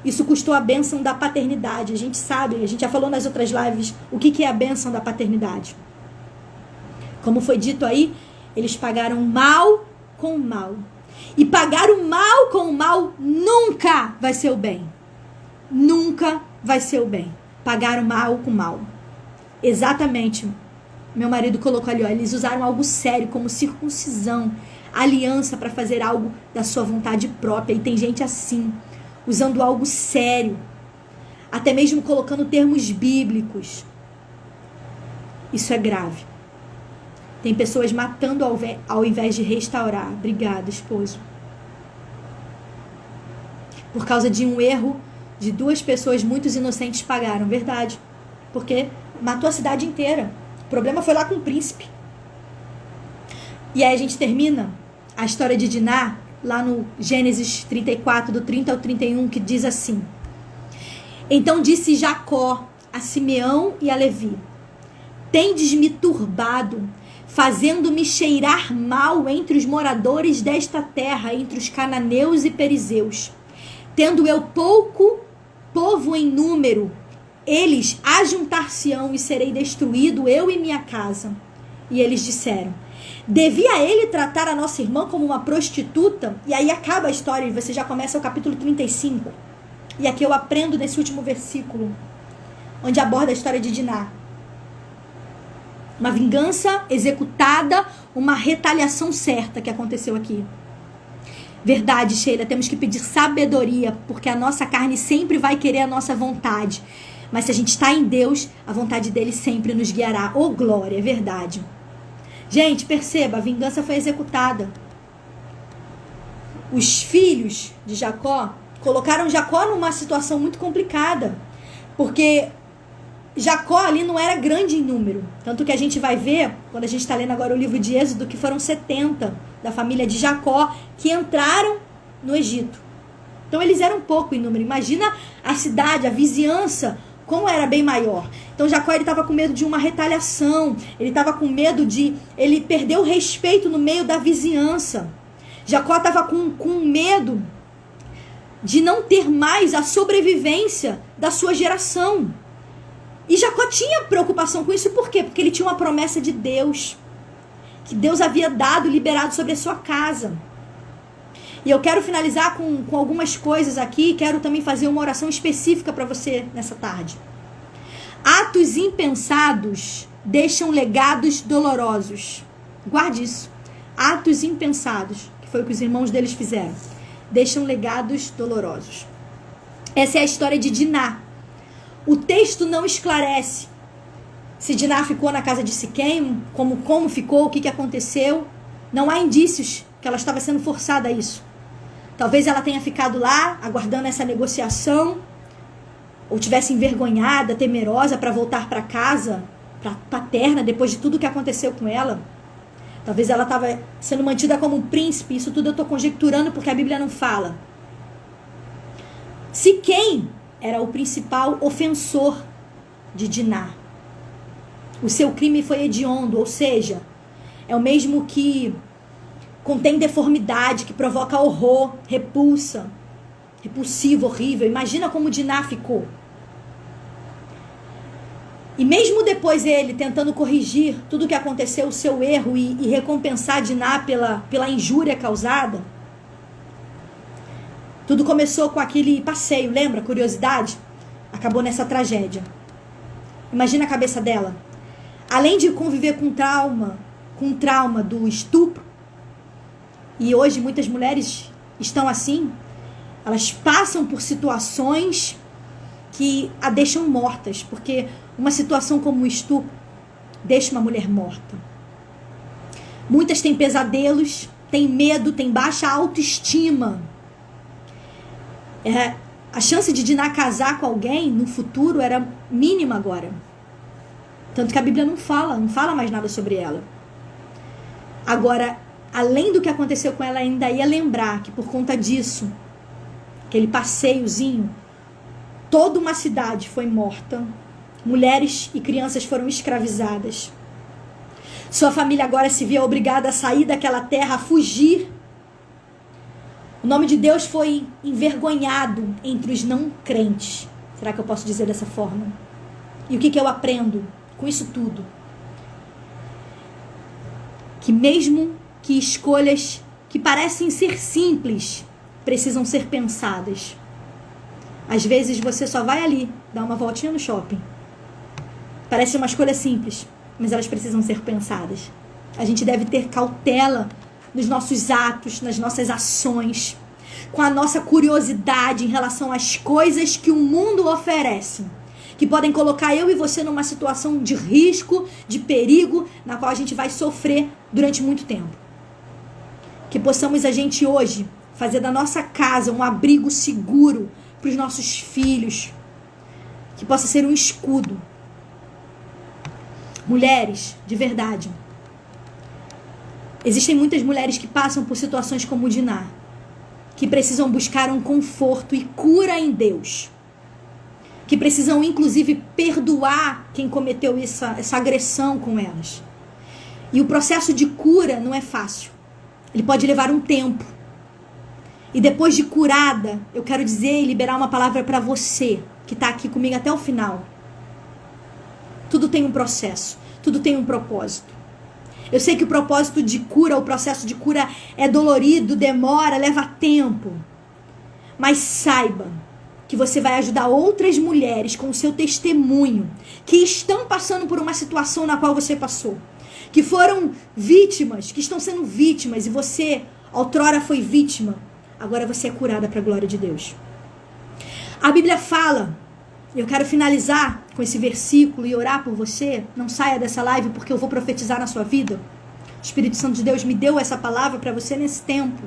Isso custou a bênção da paternidade. A gente sabe, a gente já falou nas outras lives o que é a bênção da paternidade. Como foi dito aí, eles pagaram mal com mal. E pagar o mal com o mal nunca vai ser o bem. Nunca vai ser o bem. Pagar o mal com o mal. Exatamente. Meu marido colocou ali, ó, eles usaram algo sério como circuncisão, aliança para fazer algo da sua vontade própria. E tem gente assim, usando algo sério, até mesmo colocando termos bíblicos. Isso é grave. Tem pessoas matando ao invés de restaurar. Obrigada, esposo. Por causa de um erro de duas pessoas, muitos inocentes pagaram. Verdade. Porque matou a cidade inteira. O problema foi lá com o príncipe. E aí a gente termina a história de Diná, lá no Gênesis 34, do 30 ao 31, que diz assim: Então disse Jacó a Simeão e a Levi: Tendes-me turbado, fazendo-me cheirar mal entre os moradores desta terra, entre os cananeus e perizeus. Tendo eu pouco povo em número, eles ajuntar-se-ão e serei destruído, eu e minha casa. E eles disseram: Devia ele tratar a nossa irmã como uma prostituta? E aí acaba a história e você já começa o capítulo 35. E aqui eu aprendo nesse último versículo, onde aborda a história de Diná. Uma vingança executada, uma retaliação certa que aconteceu aqui. Verdade, Sheila, temos que pedir sabedoria, porque a nossa carne sempre vai querer a nossa vontade. Mas se a gente está em Deus, a vontade dele sempre nos guiará. Oh, glória, é verdade. Gente, perceba, a vingança foi executada. os filhos de Jacó colocaram Jacó numa situação muito complicada, porque Jacó ali não era grande em número. Tanto que a gente vai ver, quando a gente está lendo agora o livro de Êxodo, que foram 70 da família de Jacó que entraram no Egito. Então eles eram pouco em número. Imagina a cidade, a vizinhança, como era bem maior. Então Jacó estava com medo de uma retaliação. Ele estava com medo de ele perder o respeito no meio da vizinhança. Jacó estava com medo de não ter mais a sobrevivência da sua geração. E Jacó tinha preocupação com isso, por quê? Porque ele tinha uma promessa de Deus, que Deus havia dado, liberado sobre a sua casa. E eu quero finalizar com algumas coisas aqui, quero também fazer uma oração específica para você nessa tarde. Atos impensados deixam legados dolorosos. Guarde isso. Atos impensados, que foi o que os irmãos deles fizeram, deixam legados dolorosos. Essa é a história de Diná. O texto não esclarece se Diná ficou na casa de Siquém, como ficou, o que aconteceu. Não há indícios que ela estava sendo forçada a isso. Talvez ela tenha ficado lá, aguardando essa negociação, ou tivesse envergonhada, temerosa para voltar para casa, para paterna, depois de tudo que aconteceu com ela. Talvez ela estava sendo mantida como um príncipe. Isso tudo eu estou conjecturando porque a Bíblia não fala. Siquém era o principal ofensor de Diná. O seu crime foi hediondo, ou seja, é o mesmo que contém deformidade, que provoca horror, repulsa, repulsivo, horrível. Imagina como Diná ficou. E mesmo depois ele tentando corrigir tudo o que aconteceu, o seu erro, e recompensar Diná pela injúria causada, tudo começou com aquele passeio, lembra? Curiosidade? Acabou nessa tragédia. Imagina a cabeça dela. Além de conviver com o trauma do estupro, e hoje muitas mulheres estão assim, elas passam por situações que a deixam mortas, porque uma situação como o estupro deixa uma mulher morta. Muitas têm pesadelos, têm medo, têm baixa autoestima. A chance de Diná casar com alguém no futuro era mínima agora. Tanto que a Bíblia não fala mais nada sobre ela. Agora, além do que aconteceu com ela, ainda ia lembrar que por conta disso, aquele passeiozinho, toda uma cidade foi morta. Mulheres e crianças foram escravizadas. Sua família agora se via obrigada a sair daquela terra, a fugir. O nome de Deus foi envergonhado entre os não crentes. Será que eu posso dizer dessa forma? E o que eu aprendo com isso tudo? Que mesmo que escolhas que parecem ser simples, precisam ser pensadas. Às vezes você só vai ali, dar uma voltinha no shopping. Parece uma escolha simples, mas elas precisam ser pensadas. A gente deve ter cautela nos nossos atos, nas nossas ações, com a nossa curiosidade em relação às coisas que o mundo oferece, que podem colocar eu e você numa situação de risco, de perigo, na qual a gente vai sofrer durante muito tempo. Que possamos a gente hoje fazer da nossa casa um abrigo seguro para os nossos filhos, que possa ser um escudo. Mulheres, de verdade, existem muitas mulheres que passam por situações como Diná, que precisam buscar um conforto e cura em Deus, que precisam inclusive perdoar quem cometeu essa agressão com elas. E o processo de cura não é fácil, ele pode levar um tempo. E depois de curada, eu quero dizer e liberar uma palavra para você que está aqui comigo até o final. Tudo tem um processo, tudo tem um propósito. Eu sei que o propósito de cura, o processo de cura é dolorido, demora, leva tempo. Mas saiba que você vai ajudar outras mulheres com o seu testemunho, que estão passando por uma situação na qual você passou, que foram vítimas, que estão sendo vítimas, e você, outrora, foi vítima. Agora você é curada para a glória de Deus. A Bíblia fala, eu quero finalizar com esse versículo e orar por você. Não saia dessa live porque eu vou profetizar na sua vida. O Espírito Santo de Deus me deu essa palavra para você nesse tempo.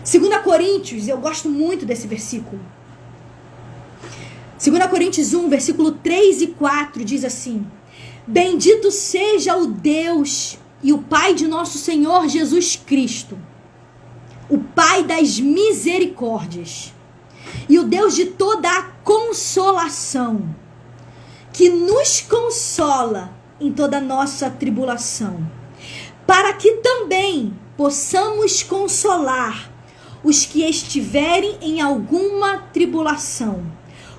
2 Coríntios, eu gosto muito desse versículo. 2 Coríntios 1, versículo 3 e 4 diz assim: Bendito seja o Deus e o Pai de nosso Senhor Jesus Cristo, o Pai das misericórdias e o Deus de toda a consolação, que nos consola em toda a nossa tribulação, para que também possamos consolar os que estiverem em alguma tribulação,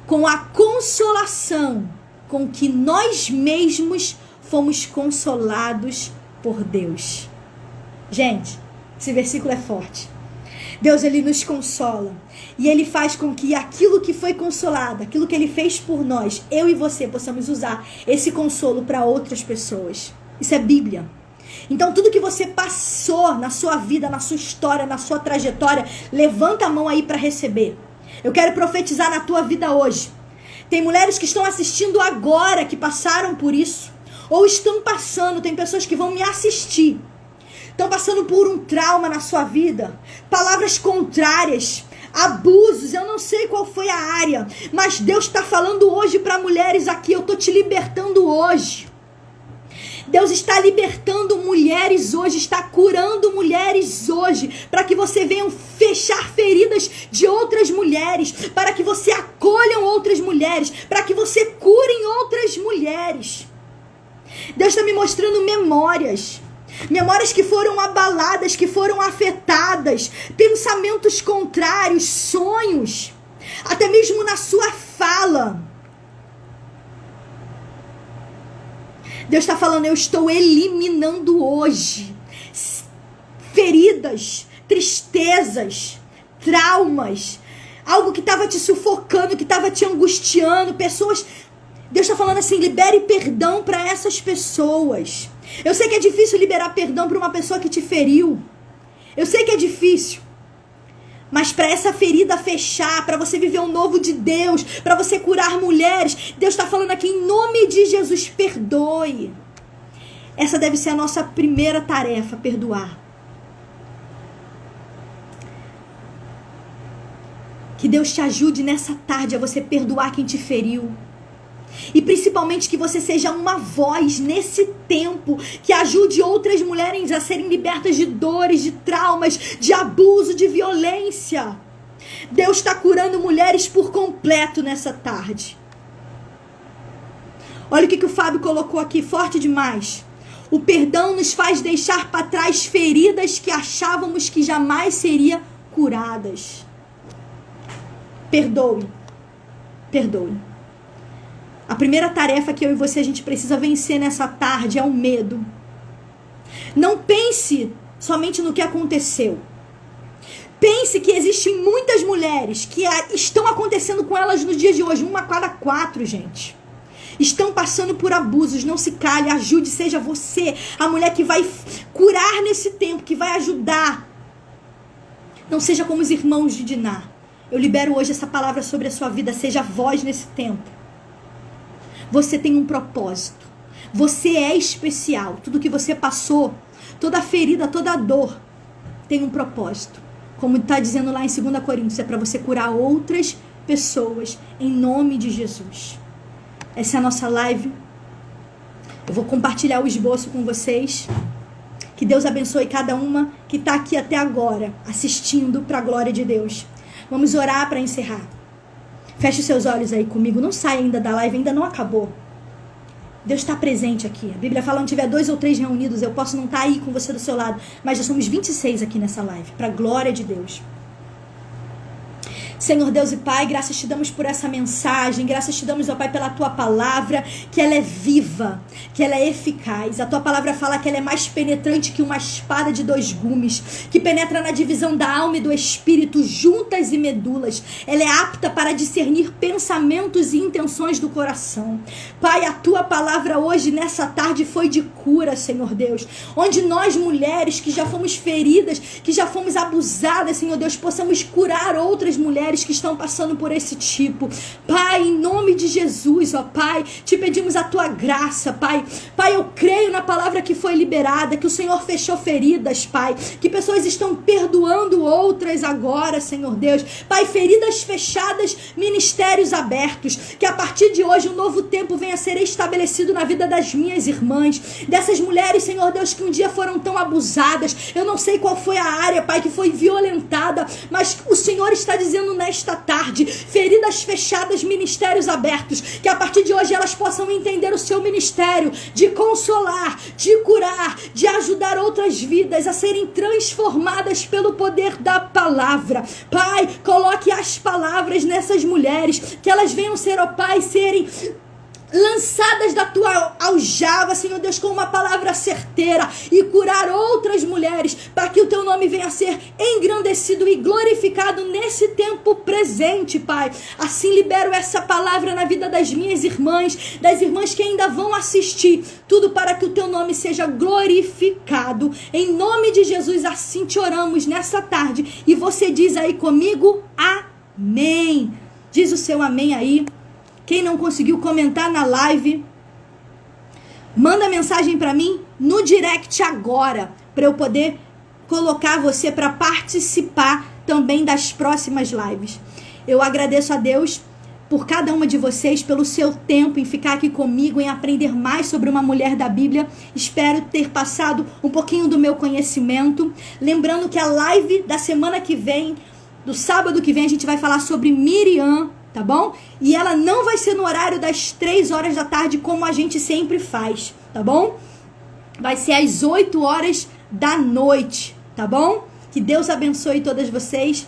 com a consolação com que nós mesmos fomos consolados por Deus. Gente, esse versículo é forte. Deus, ele nos consola e ele faz com que aquilo que foi consolado, aquilo que ele fez por nós, eu e você possamos usar esse consolo para outras pessoas. Isso é Bíblia. Então tudo que você passou na sua vida, na sua história, na sua trajetória, levanta a mão aí para receber. Eu quero profetizar na tua vida hoje. Tem mulheres que estão assistindo agora, que passaram por isso, ou estão passando, tem pessoas que vão me assistir, estão passando por um trauma na sua vida, palavras contrárias, abusos, eu não sei qual foi a área, mas Deus está falando hoje para mulheres aqui, eu estou te libertando hoje. Deus está libertando mulheres hoje, está curando mulheres hoje, para que você venha fechar feridas de outras mulheres, para que você acolham outras mulheres, para que você cure outras mulheres. Deus está me mostrando memórias que foram abaladas, que foram afetadas, pensamentos contrários, sonhos, até mesmo na sua fala. Deus está falando, eu estou eliminando hoje feridas, tristezas, traumas, algo que estava te sufocando, que estava te angustiando, pessoas. Deus está falando assim, libere perdão para essas pessoas. Eu sei que é difícil liberar perdão para uma pessoa que te feriu. Eu sei que é difícil. Mas para essa ferida fechar, para você viver o novo de Deus, para você curar mulheres, Deus está falando aqui em nome de Jesus, perdoe. Essa deve ser a nossa primeira tarefa, perdoar. Que Deus te ajude nessa tarde a você perdoar quem te feriu. E principalmente que você seja uma voz nesse tempo que ajude outras mulheres a serem libertas de dores, de traumas, de abuso, de violência. Deus está curando mulheres por completo nessa tarde. Olha o que o Fábio colocou aqui, forte demais. O perdão nos faz deixar para trás feridas que achávamos que jamais seriam curadas. Perdoe. Perdoe. A primeira tarefa que eu e você a gente precisa vencer nessa tarde é o medo. Não pense somente no que aconteceu. Pense que existem muitas mulheres que estão acontecendo com elas nos dias de hoje. 1 a cada 4, gente. Estão passando por abusos. Não se cale, ajude, seja você a mulher que vai curar nesse tempo, que vai ajudar. Não seja como os irmãos de Diná. Eu libero hoje essa palavra sobre a sua vida. Seja voz nesse tempo. Você tem um propósito. Você é especial. Tudo que você passou, toda ferida, toda dor, tem um propósito. Como está dizendo lá em 2 Coríntios, é para você curar outras pessoas em nome de Jesus. Essa é a nossa live. Eu vou compartilhar o esboço com vocês. Que Deus abençoe cada uma que está aqui até agora, assistindo para a glória de Deus. Vamos orar para encerrar. Feche os seus olhos aí comigo. Não saia ainda da live, ainda não acabou. Deus está presente aqui. A Bíblia fala, onde tiver 2 ou 3 reunidos, eu posso não estar aí com você do seu lado. Mas já somos 26 aqui nessa live. Para a glória de Deus. Senhor Deus e Pai, graças te damos por essa mensagem, graças te damos, ó Pai, pela tua palavra, que ela é viva, que ela é eficaz. A tua palavra fala que ela é mais penetrante que uma espada de 2 gumes, que penetra na divisão da alma e do espírito, juntas e medulas. Ela é apta para discernir pensamentos e intenções do coração. Pai, a tua palavra hoje hoje, nessa tarde, foi de cura, Senhor Deus. Onde nós, mulheres, que já fomos feridas, que já fomos abusadas, Senhor Deus, possamos curar outras mulheres que estão passando por esse tipo. Pai, em nome de Jesus, ó Pai, te pedimos a tua graça, Pai. Pai, eu creio na palavra que foi liberada, que o Senhor fechou feridas, Pai. Que pessoas estão perdoando outras agora, Senhor Deus. Pai, feridas fechadas, ministérios abertos. Que a partir de hoje um novo tempo venha a ser estabelecido na vida das minhas irmãs. Dessas mulheres, Senhor Deus, que um dia foram tão abusadas. Eu não sei qual foi a área, Pai, que foi violentada. Mas o Senhor está dizendo nesta tarde, feridas fechadas, ministérios abertos. Que a partir de hoje elas possam entender o seu ministério de consolar, de curar, de ajudar outras vidas a serem transformadas pelo poder da palavra. Pai, coloque as palavras nessas mulheres, que elas venham ser, ó Pai, serem lançadas da tua aljava, Senhor Deus, com uma palavra certeira e curar outras mulheres, para que o teu nome venha a ser engrandecido e glorificado nesse tempo presente, Pai. Assim libero essa palavra na vida das minhas irmãs, das irmãs que ainda vão assistir, tudo para que o teu nome seja glorificado. Em nome de Jesus, assim te oramos nessa tarde. E você diz aí comigo, amém. Diz o seu amém aí. Quem não conseguiu comentar na live, manda mensagem para mim no direct agora, para eu poder colocar você para participar também das próximas lives. Eu agradeço a Deus por cada uma de vocês, pelo seu tempo em ficar aqui comigo, em aprender mais sobre uma mulher da Bíblia. Espero ter passado um pouquinho do meu conhecimento. Lembrando que a live da semana que vem, do sábado que vem, a gente vai falar sobre Miriam, tá bom? E ela não vai ser no horário das 3 horas da tarde, como a gente sempre faz, tá bom? Vai ser às 8 horas da noite, tá bom? Que Deus abençoe todas vocês.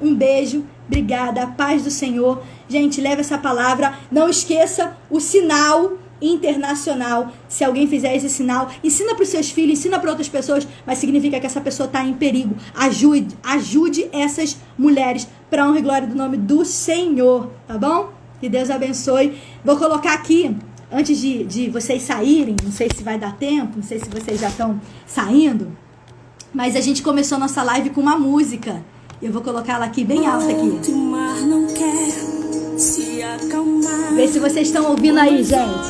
Um beijo, obrigada, a paz do Senhor. Gente, leve essa palavra. Não esqueça o sinal internacional. Se alguém fizer esse sinal, ensina para os seus filhos, ensina para outras pessoas, mas significa que essa pessoa está em perigo. Ajude essas mulheres para a honra e glória do nome do Senhor, tá bom? Que Deus abençoe. Vou colocar aqui, antes de vocês saírem, não sei se vai dar tempo, não sei se vocês já estão saindo, mas a gente começou a nossa live com uma música. Eu vou colocar ela aqui, bem alta aqui. Vê se vocês estão ouvindo aí, gente.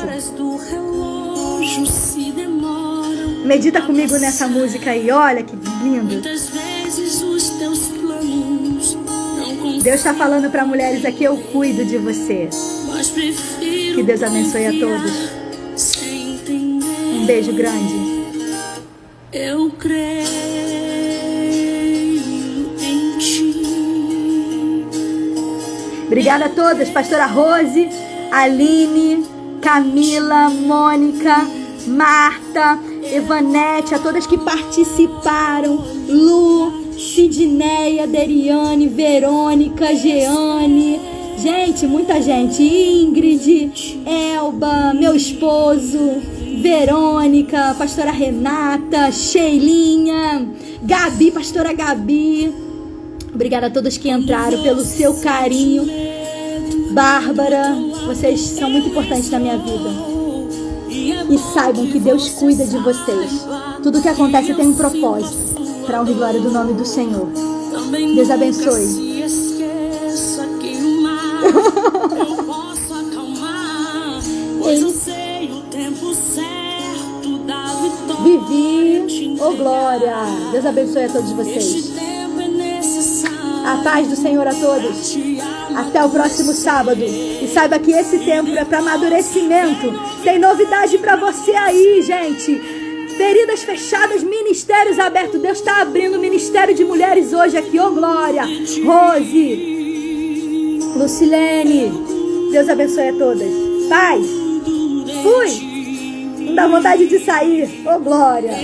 Medita comigo nessa música aí, olha que lindo. Deus está falando para mulheres aqui, eu cuido de você. Que Deus abençoe a todos. Um beijo grande. Eu creio em ti. Obrigada a todas, pastora Rose, Aline, Camila, Mônica, Marta, Evanete, a todas que participaram, Lu, Sidneia, Deriane, Verônica, Jeane, gente, muita gente, Ingrid, Elba, meu esposo, Verônica, pastora Renata, Sheilinha, Gabi, pastora Gabi. Obrigada a todos que entraram pelo seu carinho. Bárbara, vocês são muito importantes na minha vida. E saibam que Deus cuida de vocês. Tudo que acontece tem um propósito, para a honra e glória do nome do Senhor. Deus abençoe. Vivi, oh glória. Deus abençoe a todos vocês. A paz do Senhor a todos. Até o próximo sábado. E saiba que esse tempo é para amadurecimento. Tem novidade para você aí, gente. Feridas fechadas, ministérios abertos. Deus está abrindo o ministério de mulheres hoje aqui. Oh glória. Rose, Lucilene. Deus abençoe a todas. Paz. Fui. Não dá vontade de sair. Oh glória.